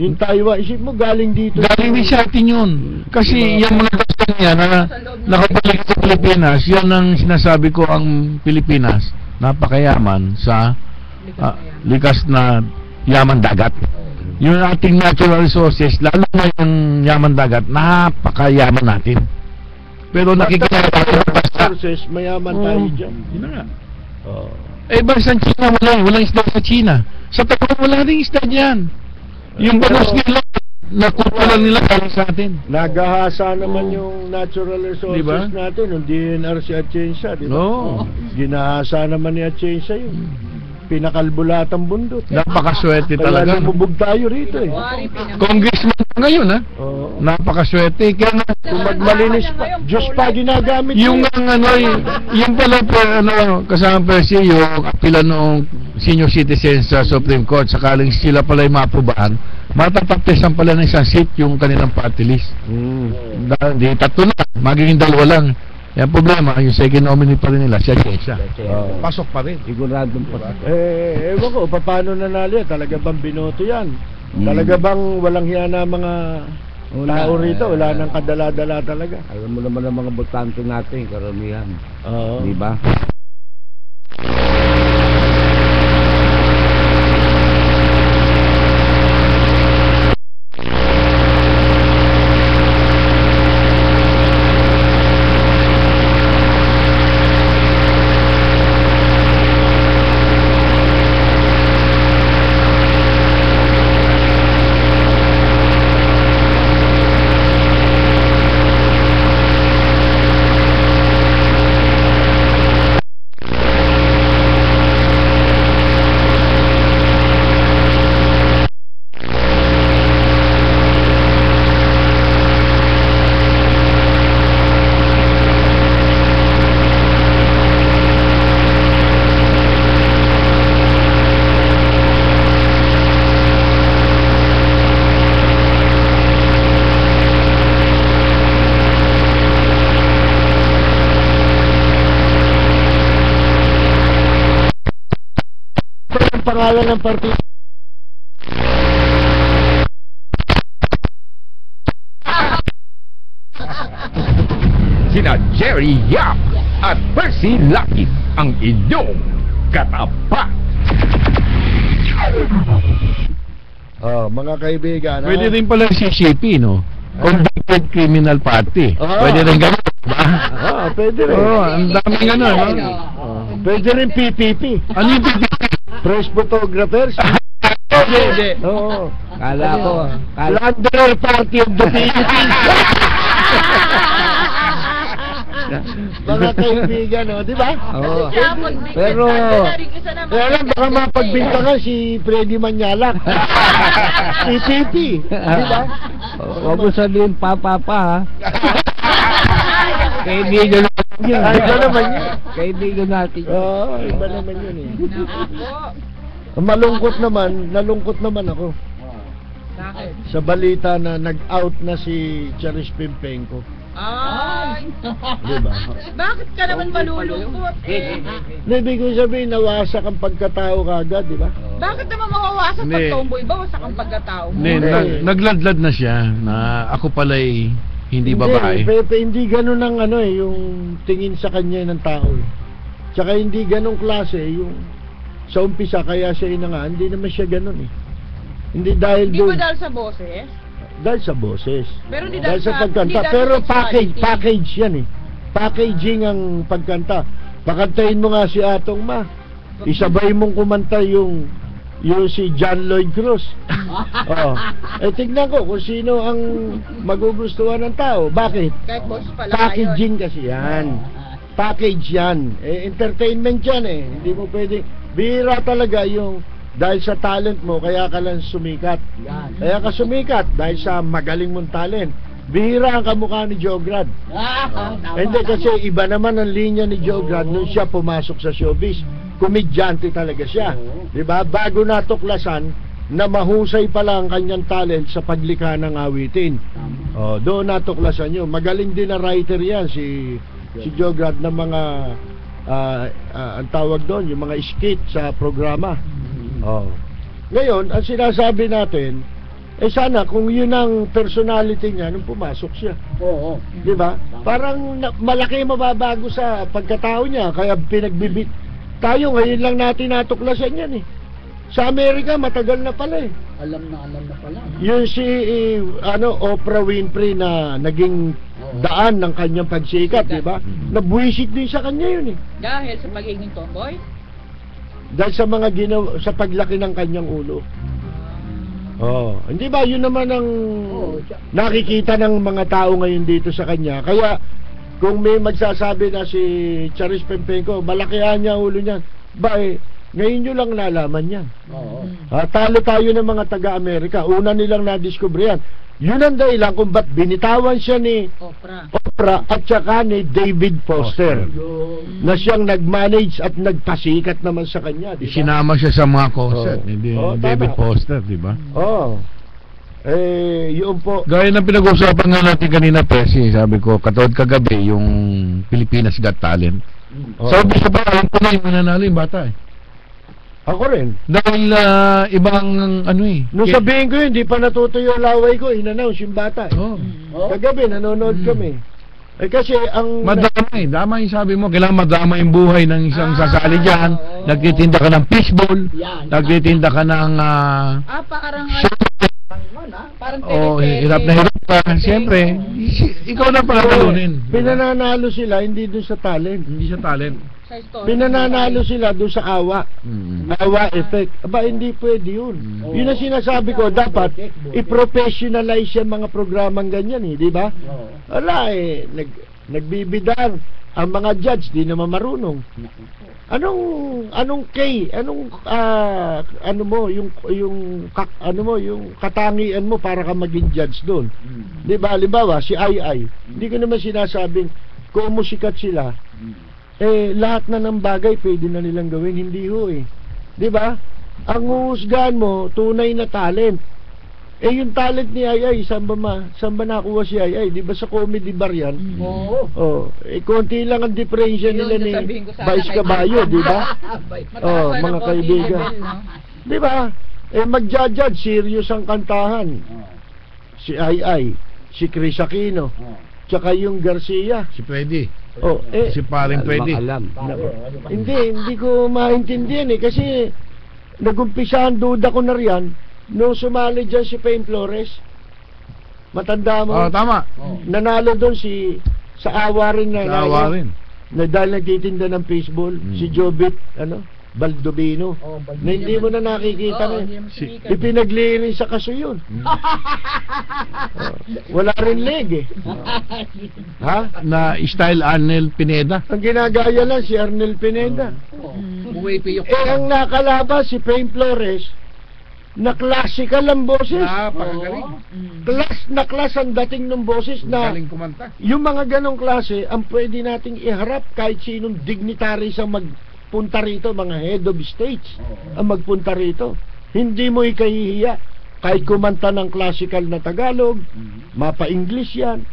Yung Taiwan, isip mo galing dito. Galing din sa atin yun. Kasi yung mga gaston niya na nakabalik sa Pilipinas, yan ang sinasabi ko, ang Pilipinas napakayaman sa likas na yaman dagat. Yung ating natural resources, lalo na yung yaman dagat, napakayaman natin. Pero nakikita natin resources, mayaman tayo dyan. Yun na nga. Bansang China, walang isda sa China. Sa Taiwan, wala rin isda dyan. Yung banos nila, nakutulan nila para sa atin. Nagahasa naman yung natural resources natin, yung DNR si Atienza, di ba? Ginahasa naman ni Atienza yun. Pinakalbulatang bundot. Napakaswerte talaga. Kaya namubog tayo rito Congressman ngayon napakaswerte. Kaya nga, kung magmalinis pa, Diyos pa ginagamit yung yung pala kasama Percy, yung apila noong senior citizens sa Supreme Court, sakaling sila pala yung maaprobahan, matapagtesan pala ng isang seat yung kanilang party list. Di tatlo na, magiging dalawa lang. Yan problema, yung second nominee pa rin nila, siya. Pasok pa rin. Siguradong pasok. Ewan ko, paano nanalo yan? Talaga bang binoto yan? Talaga bang walang hiya na mga tao rito? Wala nang kadala-dala talaga. Alam mo naman ang mga botante natin, karamihan. Di ba? ang pangalan ng partido? Sina Jerry Yap at Percy Lapid ang inyong katapat. Mga kaibigan, Pwede rin pala CCP, no? Convicted Criminal Party. Pwede rin gano'n, ba? Pwede rin. Ang daming gano'n, no? Pwede rin PPP. Ano yung PPP? Press photographers. Hindi. Oo. Kala ko. Plunderer Party of the Philippines. Mga kaibigan, di ba? Oo. Pero, kaya lang, baka mapagbintangan si Freddy Manyalak. PPP. Di ba? Huwag mo sabihin pa, ha? Kaibigan natin yun. Iba naman yun. Kaibigan natin yun. Oo, iba naman yun eh. Nalungkot naman ako. Bakit? Sa balita na nag-out na si Charis Pimpenko. Ay! Diba? Bakit ka naman malulungkot? Ibig ko sabihin, nawasak ang pagkatao kagad, di ba? Bakit naman mawawasak pag Hindi. tomboy ba? Wasak ang pagkatao mo? Hindi, nagladlad na siya na ako pala'y hindi babae. Hindi ganun ang yung tingin sa kanya ng tao. Tsaka hindi ganun klase yung sa umpisa kaya siya inanga, hindi naman siya ganun eh. Hindi dahil Hindi ba doon. dahil sa boses? Dahil sa boses. Pero di Dahil dahil sa pagkanta. hindi dahil Pero sa sexuality. package yan eh. Packaging ang pagkanta. Pakantayin mo nga si Atong Ma. Isabay mong kumanta yung si John Lloyd Cruz. Tignan ko kung sino ang magugustuhan ng tao. Bakit? Kahit boss pala Packaging kasi yan. Package yan. Entertainment yan eh. Hindi mo pwedeng. Bihira talaga yung dahil sa talent mo, kaya ka lang sumikat. Kaya ka sumikat dahil sa magaling mong talent. Bihira ang kamukha ni Jograd. Hindi kasi iba naman ang linya ni Jograd nung siya pumasok sa showbiz. Komedyante talaga siya. Diba? Bago natuklasan na mahusay pala ang kanyang talent sa paglikha ng awitin. Doon natuklasan nyo. Magaling din na writer yan si Jograd ng mga ang tawag doon, yung mga skit sa programa. Ngayon, ang sinasabi natin, sana kung yun ang personality niya nung pumasok siya. Di ba? Parang malaki mababago sa pagkatao niya, kaya pinagbibit. Tayo ngayon lang natin natuklasan yan eh. Sa Amerika, matagal na pala eh. Alam na pala. Yun si Oprah Winfrey na naging daan ng kanyang pagsikat, di ba? Nabwisit din sa kanya yun eh. Dahil sa pagiging tomboy? Dahil sa mga sa paglaki ng kanyang ulo. Hindi ba yun naman ang nakikita ng mga tao ngayon dito sa kanya. Kaya kung may magsasabi na si Charis Pimpenko, malakihan niya ulo niya. Ngayon nyo lang nalaman yan. Talo tayo ng mga taga-Amerika. Una nilang nadiskubre yan. Yun ang dahilan kung ba't binitawan siya ni Oprah at saka ni David Foster. Na siyang nag-manage at nagpasikat naman sa kanya. Diba? Sinama siya sa mga concert. David Foster, di ba? Yun po. Gaya ng pinag-usapan nga natin kanina, Percy, sabi ko, katulad kagabi, yung Pilipinas Got Talent. Sabi sa ba, alam ko na yung mananalo yung bata eh. Ako rin. Dahil ibang Nung sabihin ko yun, di pa natutuyo laway ko, in-announce yung bata eh. Kagabi, nanonood kami. Kasi ang... Madamay, damay sabi mo, kailangan madamay yung buhay ng isang sasali dyan. Nagtitinda ka ng fishball, nagtitinda ka ng... parang hirap na hirap ka. Siyempre, ikaw na pala talunin. Pinananalo sila, hindi doon sa talent. Hindi sa talent. Pinananalo sila doon sa awa. Awa effect. Hindi pwede yun. Yun ang sinasabi ko, dapat i-professionalize yung mga programang ganyan di ba? Wala nagbibidang ang mga judge, di naman marunong. Anong yung katangian mo para ka maging judge doon. Di ba? Halimbawa, si Ai, hindi ko naman sinasabing kung musikat sila, lahat na ng bagay pwede na nilang gawin, hindi ho eh. Di ba? Ang huhusgahan mo, tunay na talent. Eh, yung talent ni Ay, saan ba nakuha si Ay? Di ba sa comedy bar yan? Oo. Oh, eh, konti lang ang diferensya Yun, nila ni sasabihin ko sana Vice kay Caballo, di ba? Mataas Oh, pa ng mga konti kaibigan. level, no? Di ba? Eh, magja-judge, serious ang kantahan. Si Ay, si Chris Aquino, tsaka yung Garcia. Si Freddy. Oh, Si paring Freddy. hindi ko maintindihan kasi nagumpisahan duda ko na riyan nung sumali dyan si Payne Flores. Matanda mo. Oh, tama. Nanalo doon sa awa rin na Sa awa rin. na dahil nagtitinda ng baseball, si Jobit, Baldovino. Na hindi mo na nakikita na. Ipinaglirin sa kaso yun. Wala rin leg eh. Ha? Na style Arnel Pineda. Ang ginagaya lang si Arnel Pineda. Ang nakalaban si Payne Flores, na classical ang boses. Napakagaling. Na class ang dating ng boses na Galing kumanta. yung mga ganong klase ang pwede nating iharap kahit sinong dignitary sa magpunta rito, mga head of states ang magpunta rito. Hindi mo ikahihiya kahit kumanta ng classical na Tagalog, mapa-English yan,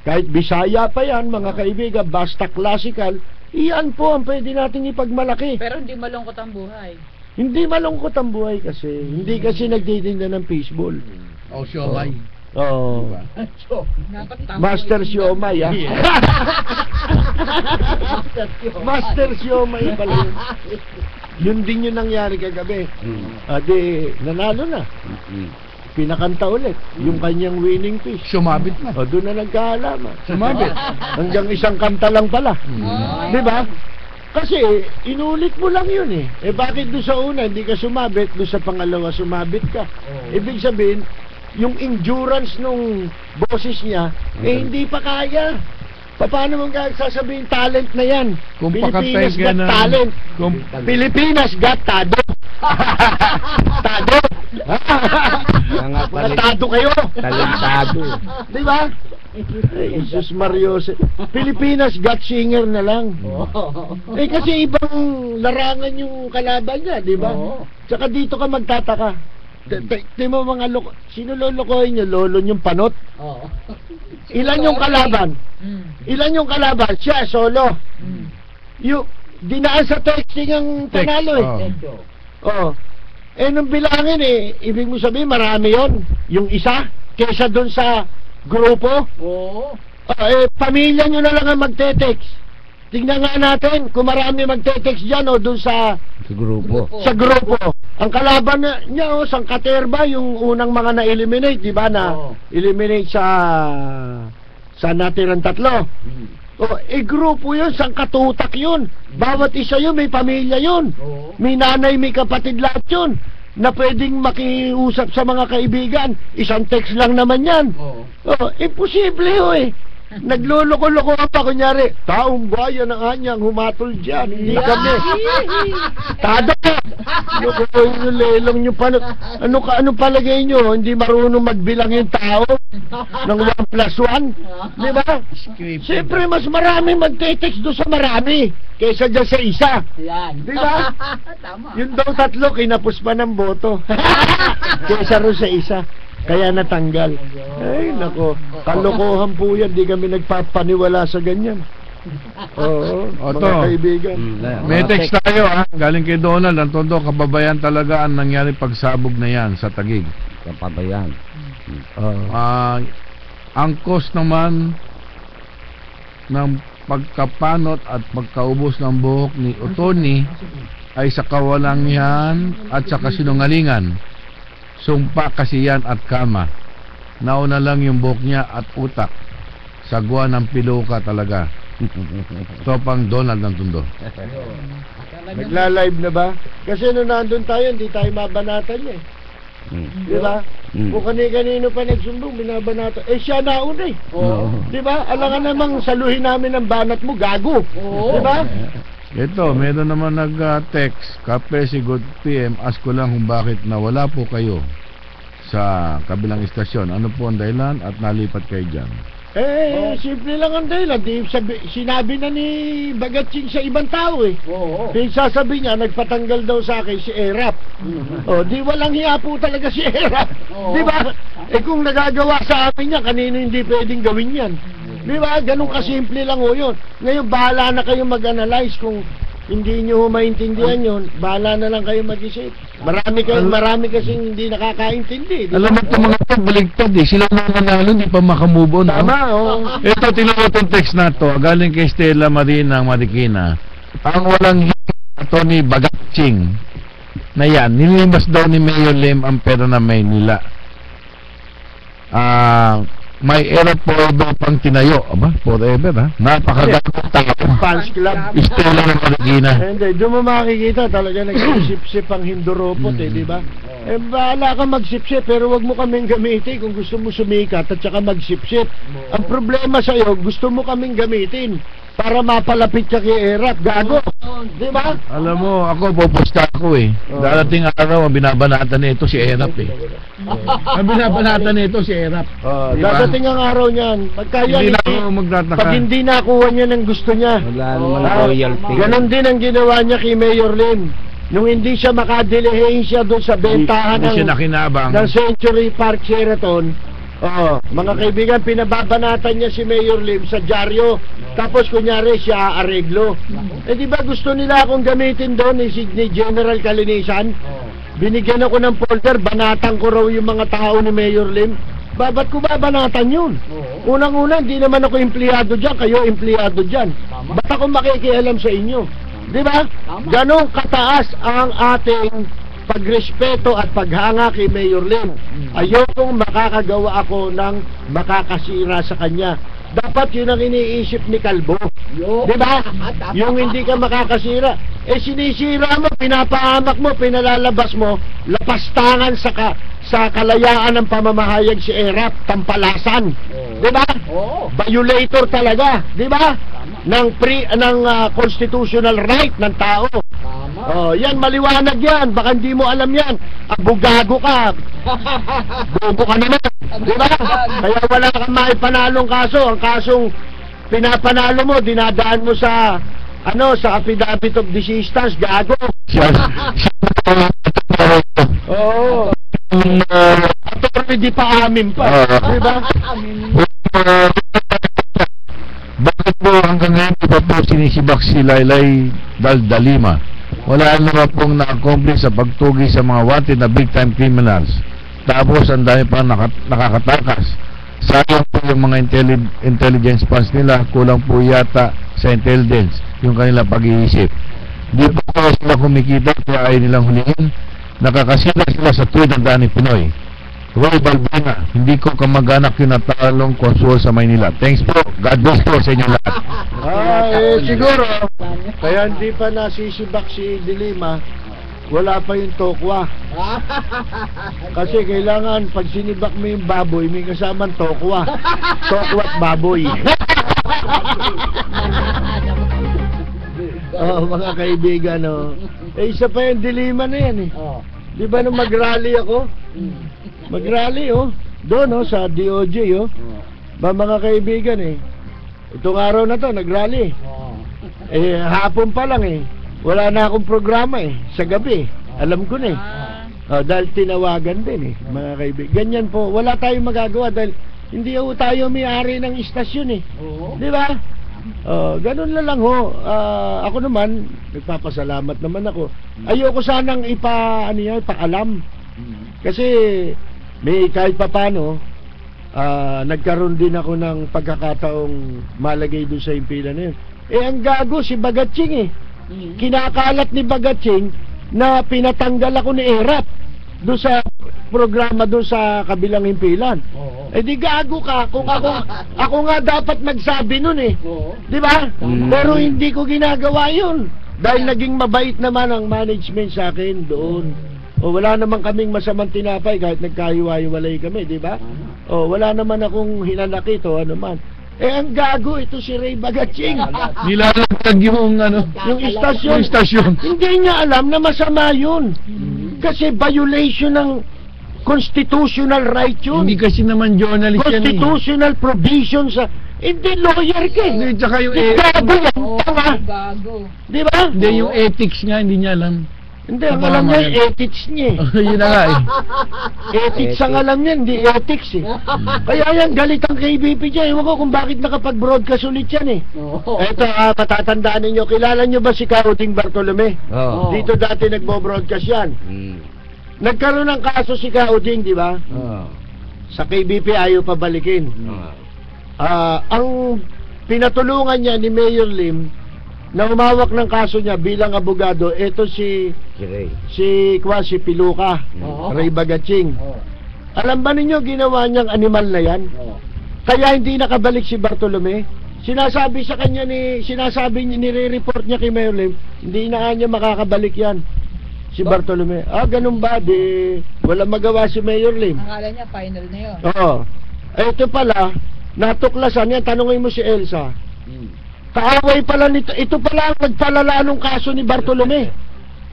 kahit Bisaya pa yan, mga kaibigan, basta classical, iyan po ang pwede nating ipagmalaki. Pero hindi malungkot ang buhay. Hindi malungkot ang buhay kasi hindi kasi nagtitinda ng baseball. O siomay. Oo. Dapat tama Master yung- Siomay, ah. Master Siomay pala yun. Yun din yung nangyari kagabi. Di, nanalo na. Pinakanta ulit yung kanyang winning piece. Sumabit na. O, doon na nagkaalaman. Sumabit. Hanggang isang kanta lang pala. Di ba? Kasi inulit mo lang yun eh. Eh bakit doon sa una hindi ka sumabit, doon sa pangalawa sumabit ka? Ibig sabihin, yung endurance nung boses niya, eh hindi pa kaya. Paano mo sasabihin talent na yan? Kung Pilipinas pakatay ka got na- talent. Kung- Pilipinas got tado. Tado. Tado kayo. Talentado. Di ba? Ay, Jesus Mariose. Pilipinas got singer na lang. Eh kasi ibang larangan yung kalaban niya, di ba? Tsaka dito ka magtataka. Mo mga loko. Sino lolokohin niyo? Lolo niyong panot? Ilan yung kalaban? Ilan yung kalaban? Siya, solo. Yung dinaan sa texting ang panalo eh. Oo. Eh nung bilangin eh, ibig mo sabihin marami yon. Yung isa, kesa doon sa grupo. Pamilya nyo na lang ang magte-text. Tingnan nga natin kung marami magte-text dyan o doon sa grupo. Ang kalaban niya Sangkaterba, yung unang mga na-eliminate, di ba na eliminate sa natirang tatlo. Grupo yun, sangkatutak yun. Bawat isa yun, may pamilya yun. May nanay, may kapatid lahat yun. Na pwedeng makiusap sa mga kaibigan. Isang text lang naman yan. Imposible eh. Nagluloko-loko pa, kunyari, taong bayan ang anyang humatol dyan. Hindi kami. Tada! Lukuhin nyo, lelong nyo pa. Ano palagay nyo? Hindi marunong magbilang yung tao ng 1+1? Di ba? Siyempre, mas marami magte-text doon sa marami kaysa dyan sa isa. Di ba? Yung daw tatlo, kinapos pa ng boto. Kaysa rin sa isa. Kaya natanggal. Ay, nako. Kalokohan po yan. Di kami nagpapaniwala sa ganyan. Oo, Oto, mga kaibigan. may text tayo galing kay Donald. Ang tondo, kababayan talaga ang nangyari pagsabog na yan sa Taguig. Kapabayan. Ang cost naman ng pagkapanot at pagkaubos ng buhok ni Otoni ay sa kawalangian at sa kasinungalingan. Sumpa kasi yan at kama. Nauna lang yung buhok niya at utak. Sagwa ng piluka talaga. So pang Donald ng tundo. Nagla-live na ba? Kasi nung nandun tayo, hindi tayo mabanatan niya. Di ba? Kung kanino pa nagsumbong, binabanatan. Siya nauna eh. Di ba? Alangan namang saluhin namin ang banat mo, gago. Di ba? Ito, meron naman nag-text, Kape si Good PM, ask ko lang kung bakit nawala po kayo sa kabilang istasyon. Ano po ang dahilan at nalipat kayo dyan? Simple lang ang dahilan. Sinabi na ni Bagatsing sa ibang tao eh. Sasabi niya, nagpatanggal daw sa akin si Erap. Di walang hiya po talaga si Erap. Di ba? Eh kung nagagawa sa amin yan, kanino hindi pwedeng gawin yan? Di ba? Ganun kasimple lang ho yun. Ngayon, bahala na kayo mag-analyze kung hindi nyo maintindihan yun, bahala na lang kayo mag-isip. Marami kasing hindi nakakaintindi. Alam mo itong mga ito, baligtad eh. Sila mga nanalo, hindi pa makamove on. Tama, oh. Ito, tinawag itong text na to. Galing kay Stella Marina ng Marikina. Ang walang ito ni Bagatching na yan, nilimas daw ni Mayor Lim ang pera na Maynila. May era forever pang tinayo. Aba, forever ha? Napakagandang tao. Fans club. Stella ng Marikina. Hindi, doon mo makikita talaga nagsisip-sip ang Hinduropot di ba? Eh, bahala ka magsip-sip, pero wag mo kaming gamitin kung gusto mo sumikat at saka magsip-sip. Ang problema sa'yo, gusto mo kaming gamitin para mapalapit ka kay Erap. Gago. Di ba? Alam mo, ako pupusta ako eh. Darating araw, ang binabanatan nito si Erap eh. Ang binabanatan nito si Erap. Dadating ang araw niyan. Hindi na ako magtataka. Pag hindi nakuha niya ng gusto niya. Wala naman royalty. Ganon din ang ginawa niya kay Mayor Lim. Nung hindi siya makadelihin siya doon sa bentahan Hindi siya nakinabang. ng Century Park Sheraton. Mga kaibigan, pinababanatan niya si Mayor Lim sa dyaryo. Tapos kunyari siya areglo. Eh di ba gusto nila akong gamitin doon ni General Kalinisan? Binigyan ako ng folder, banatan ko raw yung mga tao ni Mayor Lim. Ba't ko babanatan yun? Unang-una, hindi naman ako empleyado dyan, kayo empleyado dyan. Ba't ako makikialam sa inyo? Di ba? Ganong kataas ang ating pagrespeto at paghanga kay Mayor Lim. Ayokong makakagawa ako ng makakasira sa kanya. Dapat yun ang iniisip ni Kalbo. Di ba? Yung hindi ka makakasira. Eh sinisira mo, pinapahamak mo, pinalalabas mo, lapastangan sa kalayaan ng pamamahayag si Erap, tampalasan. Di ba? Violator talaga. Di ba? Ng constitutional right ng tao. Yan, maliwanag yan. Baka hindi mo alam yan. Abogado ka. Bobo ka naman. Di ba? Kaya wala kang maipanalong kaso. Ang kasong pinapanalo mo, dinadaan mo sa affidavit of desistance. Gago. Oo. Attorney di pa amin pa. Di ba? Bakit po hanggang ngayon di pa po sinisibak si Laylay Daldalima? Wala naman pong na-accomplish sa pagtugi sa mga wanted na big-time criminals. Tapos ang dami pa nakakatakas. Sayang po yung mga intelligence funds nila. Kulang po yata sa intelligence yung kanilang pag-iisip. Di po ko sila kumikita kaya ayaw nilang hulihin. Nakakasila sila sa tuwid ng daan ni Pinoy. Roy Balbina, hindi ko kamag-anak yung natalong konsul sa Maynila. Thanks po. God bless po sa inyo lahat. Siguro, kaya hindi pa nasisibak si Dilima, wala pa yung tokwa. Kasi kailangan, pag sinibak mo yung baboy, may kasamang tokwa. Tokwa at baboy. Mga kaibigan, isa pa yung Dilima na yan eh. Di ba nung mag-rally ako? Mag-rally doon sa DOJ mga kaibigan itong araw na to nag-rally hapon pa lang wala na akong programa sa gabi alam ko na dahil tinawagan din mga kaibigan, ganyan po, wala tayong magagawa dahil hindi tayo may-ari ng istasyon di ba? Ganun na lang ako naman nagpapasalamat naman ako. Ayoko sanang ipaalam kasi may kahit papano nagkaroon din ako ng pagkakataong malagay doon sa impila na yun. Ang gago si Bagatching kinakalat ni Bagatching na pinatanggal ako ni Erap doon sa programa doon sa kabilang impilan. Di gago ka kung ako nga dapat magsabi nun di ba? Pero hindi ko ginagawa yun dahil naging mabait naman ang management sa akin doon. Wala naman kaming masamang tinapay kahit nagkahiwa-hiwalay kami, di ba? Wala naman akong hinanakit ano man. Ang gago ito si Ray Bagatching. Nilalagtag yung yung istasyon. Hindi niya alam na masama yun. Kasi violation ng constitutional right yun. Hindi kasi naman journalist yan constitutional provision sa... Hindi, lawyer ka Hindi, tsaka yung gago yan. Gago. Di ba? Hindi, yung ethics nga, hindi niya alam. Hindi, ang alam niya, ethics niya eh. Yun na nga eh. Ethics ang alam niya, hindi ethics eh. Kaya yan, galit ang KBP niya. Ewan ko kung bakit nakapag-broadcast ulit yan eh. Eto, matatandaan ninyo, kilala nyo ba si Karuting Bartolome? Dito dati nagbo-broadcast yan. Nagkaroon ng kaso si Karuting, di ba? Sa KBP ayaw pabalikin. Ang pinatulungan niya ni Mayor Lim na umawak ng kaso niya bilang abogado, ito si Piluka, Ray Bagaching. Alam ba ninyo ginawa niyang animal na yan? Kaya hindi nakabalik si Bartolome. Sinasabi sa kanya nire-report niya kay Mayor Lim, hindi na niya makakabalik yan si Bartolome. Ganun ba? Di wala magawa si Mayor Lim. Akala niya final na yun. Oo. Ito pala, natuklasan yan, tanungin mo si Elsa. Kaaway pala nito. Ito pala ang nagpalala nung kaso ni Bartolome.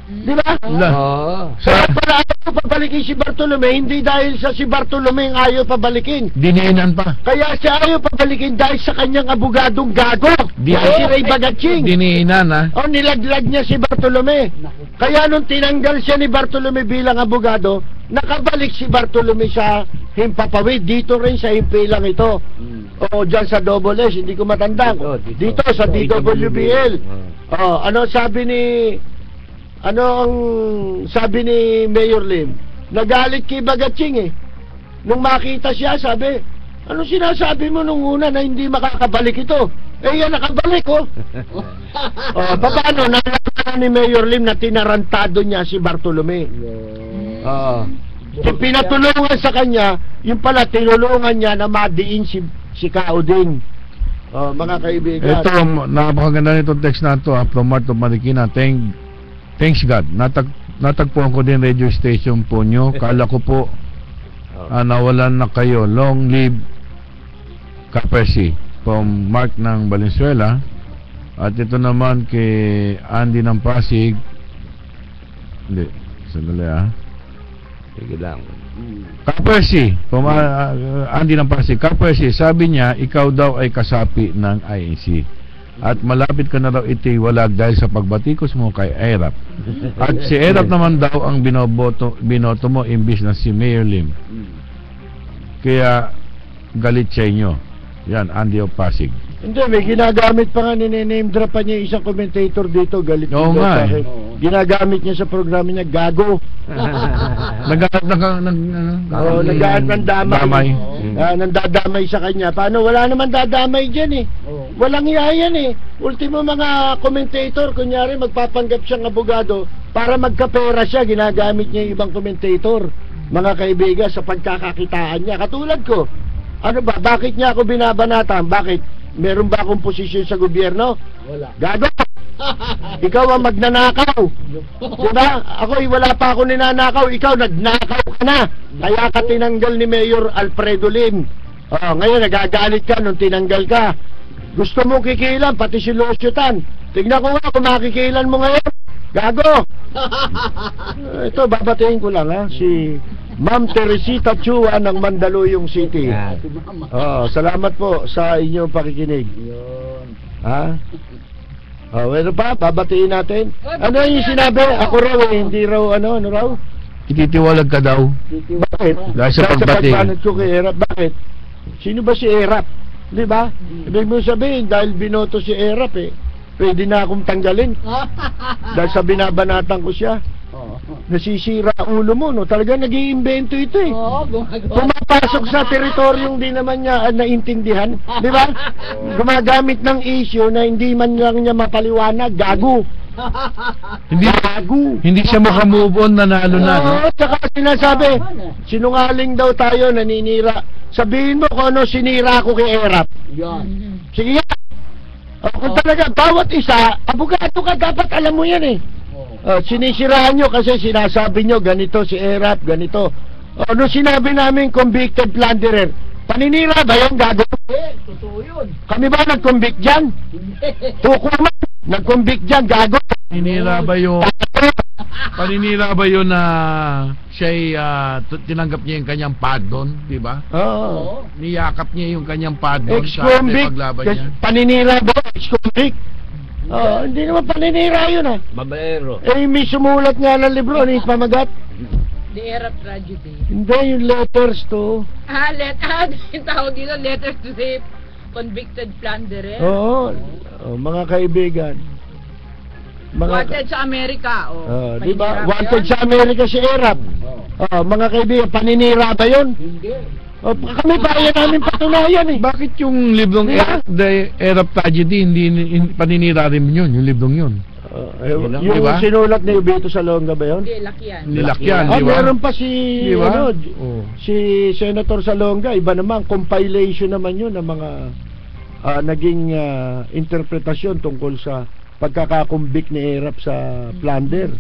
Di ba? Kaya pala ayaw pabalikin si Bartolome, hindi dahil sa si Bartolome ang ayaw pabalikin. Diniinan pa. Kaya siya ayaw pabalikin dahil sa kanyang abogadong gago. Si Ray Bagaching. Diniinan ha. Nilaglag niya si Bartolome. Kaya nung tinanggal siya ni Bartolome bilang abogado, nakabalik si Bartolome sa Himpapawid. Dito rin sa Himpilang ito. O dyan sa Double S, hindi ko matandang. Dito sa DWBL. Ano ang sabi ni Mayor Lim? Nagalit kay Bagaching eh. Nung makita siya, sabi, ano sinasabi mo nung una na hindi makakabalik ito? Yan, nakabalik oh. Paano? Nalaman ni Mayor Lim na tinarantado niya si Bartolome. Pinatulungan sa kanya, yung pala tinulungan niya na madiin si Kauding. Mga kaibigan. Ito, napakaganda nitong text na ito, from Mart of Marikina. Thanks God. Natagpuan ko din radio station po nyo. Kala ko po nawalan na kayo. Long live Kapersi. From Mark ng Valenzuela. At ito naman kay Andy ng Pasig. Hindi, sandali sige lang. Kapersi, Andy ng Pasig. Kapersi, sabi niya, ikaw daw ay kasapi ng INC. At malapit ka na raw itiwalag dahil sa pagbatikos mo kay Erap. At si Erap naman daw ang binoto mo imbis na si Mayor Lim. Kaya galit sa inyo. Yan, Andy of Pasig. Hindi, may ginagamit pa nga, name drop pa niya isang commentator dito, galit Oo nga eh. Ginagamit niya sa programa niya, gago. Nagaat ng damay. Nandadamay sa kanya. Paano? Wala naman dadamay dyan eh. Walang iyayan eh. Ultimo mga commentator, kunyari magpapanggap siyang abogado para magkapera siya, ginagamit niya yung ibang commentator. Mga kaibigan, sa pagkakakitaan niya. Katulad ko, ano ba, bakit niya ako binabanatan? Bakit? Meron ba akong posisyon sa gobyerno? Wala. Gago! Ikaw ang magnanakaw. Diba? Wala pa ako ninanakaw. Ikaw, nagnakaw ka na. Kaya ka tinanggal ni Mayor Alfredo Lim. Ngayon, nagagalit ka nung tinanggal ka. Gusto mo kikilan, pati si Losyotan. Tignan ko nga kung makikilan mo ngayon. Gago! Ito, babatiin ko lang si Ma'am Teresita Chua ng Mandaluyong City. Salamat po sa inyong pakikinig. Ano pa? Babatiin natin. Ano yung sinabi? Ako raw hindi raw ano raw? Ititiwalag ka daw. Bakit? Dahil sa pagbati. Pagbanat ko kay Erap. Bakit? Sino ba si Erap? Di ba? Ibig mo sabihin, dahil binoto si Erap pwede na akong tanggalin. Dahil sa binabanatan ko siya. Nasisira ulo mo, no? Talaga nag-iimbento ito eh. Pumapasok sa teritoryong di naman niya naintindihan. Di ba? Gumagamit ng issue na hindi man lang niya mapaliwanag. Gago. Hindi siya makamove on, nanalo na, no? Tsaka sinasabi, sinungaling daw tayo, naninira. Sabihin mo kung ano sinira ko kay Erap. Sige yan. Kung talaga, bawat isa, abogado ka, dapat alam mo yan eh. Sinisiraan nyo kasi sinasabi nyo, ganito si Erap, ganito. Ano sinabi namin convicted plunderer? Paninira ba yung gago? Totoo yun. Kami ba nag-convict dyan? Tukuman, nag-convict dyan, gago. Paninira ba yun na siya'y tinanggap niya yung kanyang pardon, di ba? Oo. Niyakap niya yung kanyang pardon Ex-convict. sa paglaban niya. Paninira ba? Ex-convict. Hindi naman paninira yun ah. Babaero. May sumulat nga ng libro, ano yung pamagat? The Era of Tragedy. Hindi, yung letters to. Yung tawag dito, letters to the convicted plunderer. Oo, mga kaibigan. Wanted sa Amerika. Di ba? Wanted sa Amerika si Erap. Mga kaibigan, paninira ba yun? Hindi. Kami bayan namin patunayan eh. Bakit yung librong The Era of Tragedy, hindi paninira rin yun, yung librong yun? Yung diba? sinulat ni Ubito Salonga ba yun? Hindi, lakyan. Nilakyan, di ba? Meron pa si, Diba? si Senator Salonga, iba naman, compilation naman yun ng mga naging interpretasyon tungkol sa pagkakakumbik ni Erap sa plunder.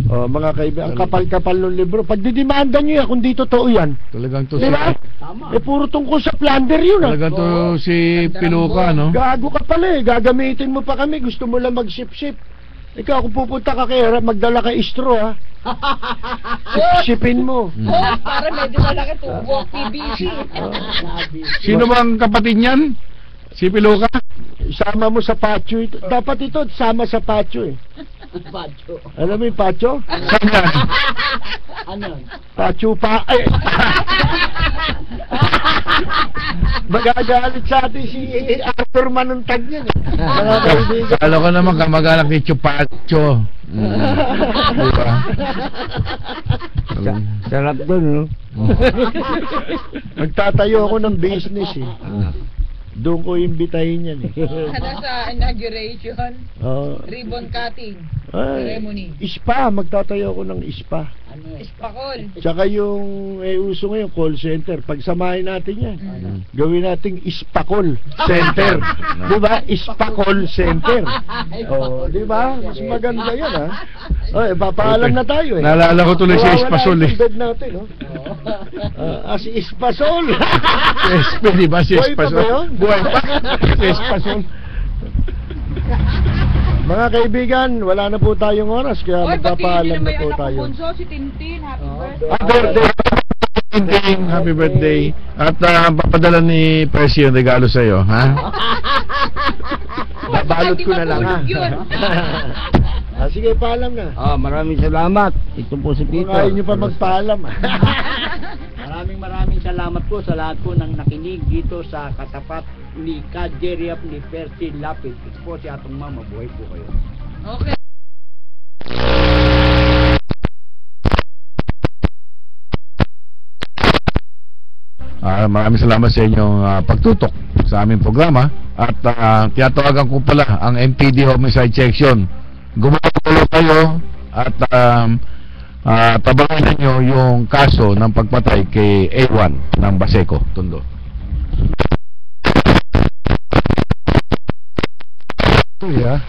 Mga kaibigan, ang kapal-kapal ng libro. Pagdidimanda nyo yan, kung di totoo yan. Talagang to Diba? Puro tungkol sa plunder yun Talagang to si Piluka, no? Gago ka pala eh. Gagamitin mo pa kami. Gusto mo lang mag-sip-sip. Ikaw, kung pupunta ka kay Erap, magdala ka istro, ha? Sip-sipin mo. Para medyo malaki tubo, PVC. Sino bang kapatid niyan? Si Piluka? Sama mo sa patio ito. Dapat ito, sama sa patio eh. Pacho. Alam mo yung patio? Saan yan? Ano? Patio pa. Ay! Magagalit sa atin si Arthur Manuntag yan eh. Mga kaibigan. Alam ko naman kamag-anak ni Chupacho. Diba? Sarap doon, no? Magtatayo ako ng business eh. Doon ko imbitahin yan eh. Ano sa inauguration? Ribbon cutting. Ceremony. Ispa, magtatayo ako ng ispa. Ispakol. Tsaka yung uso ngayon, call center. Pagsamahin natin yan. Gawin nating ispakol center. Diba? Ispakol center. Diba? Mas maganda yan ha. Papaalam na tayo eh. Naalala ko tuloy si Espasol eh. Bed natin, no? Si Espasol. Si Espe, diba? Si Buhay pa ba Espasol. yun? Buhay pa. Si Espasol. Mga kaibigan, wala na po tayong oras kaya magpapaalam na po tayo. Si Tintin, happy birthday. Happy birthday, Tintin. Happy birthday. At papadala ni Percy yung regalo sa'yo, ha? Babalot ko na lang ha. Sige, paalam na. Maraming salamat. Ito po si Peter. Kung ayaw nyo pa magpaalam. Maraming salamat po sa lahat po ng nakinig dito sa katapat ni Ka Jeriap ni Percy Lapid. Ito po si Atong Mama. Buhay po kayo. Okay. Maraming salamat sa inyong pagtutok sa aming programa. At tiyatawagan ko pala ang MPD Homicide Section. Gumagawa kayo at tabangan ninyo yung kaso ng pagpatay kay A1 ng Baseco, Tondo. Yeah.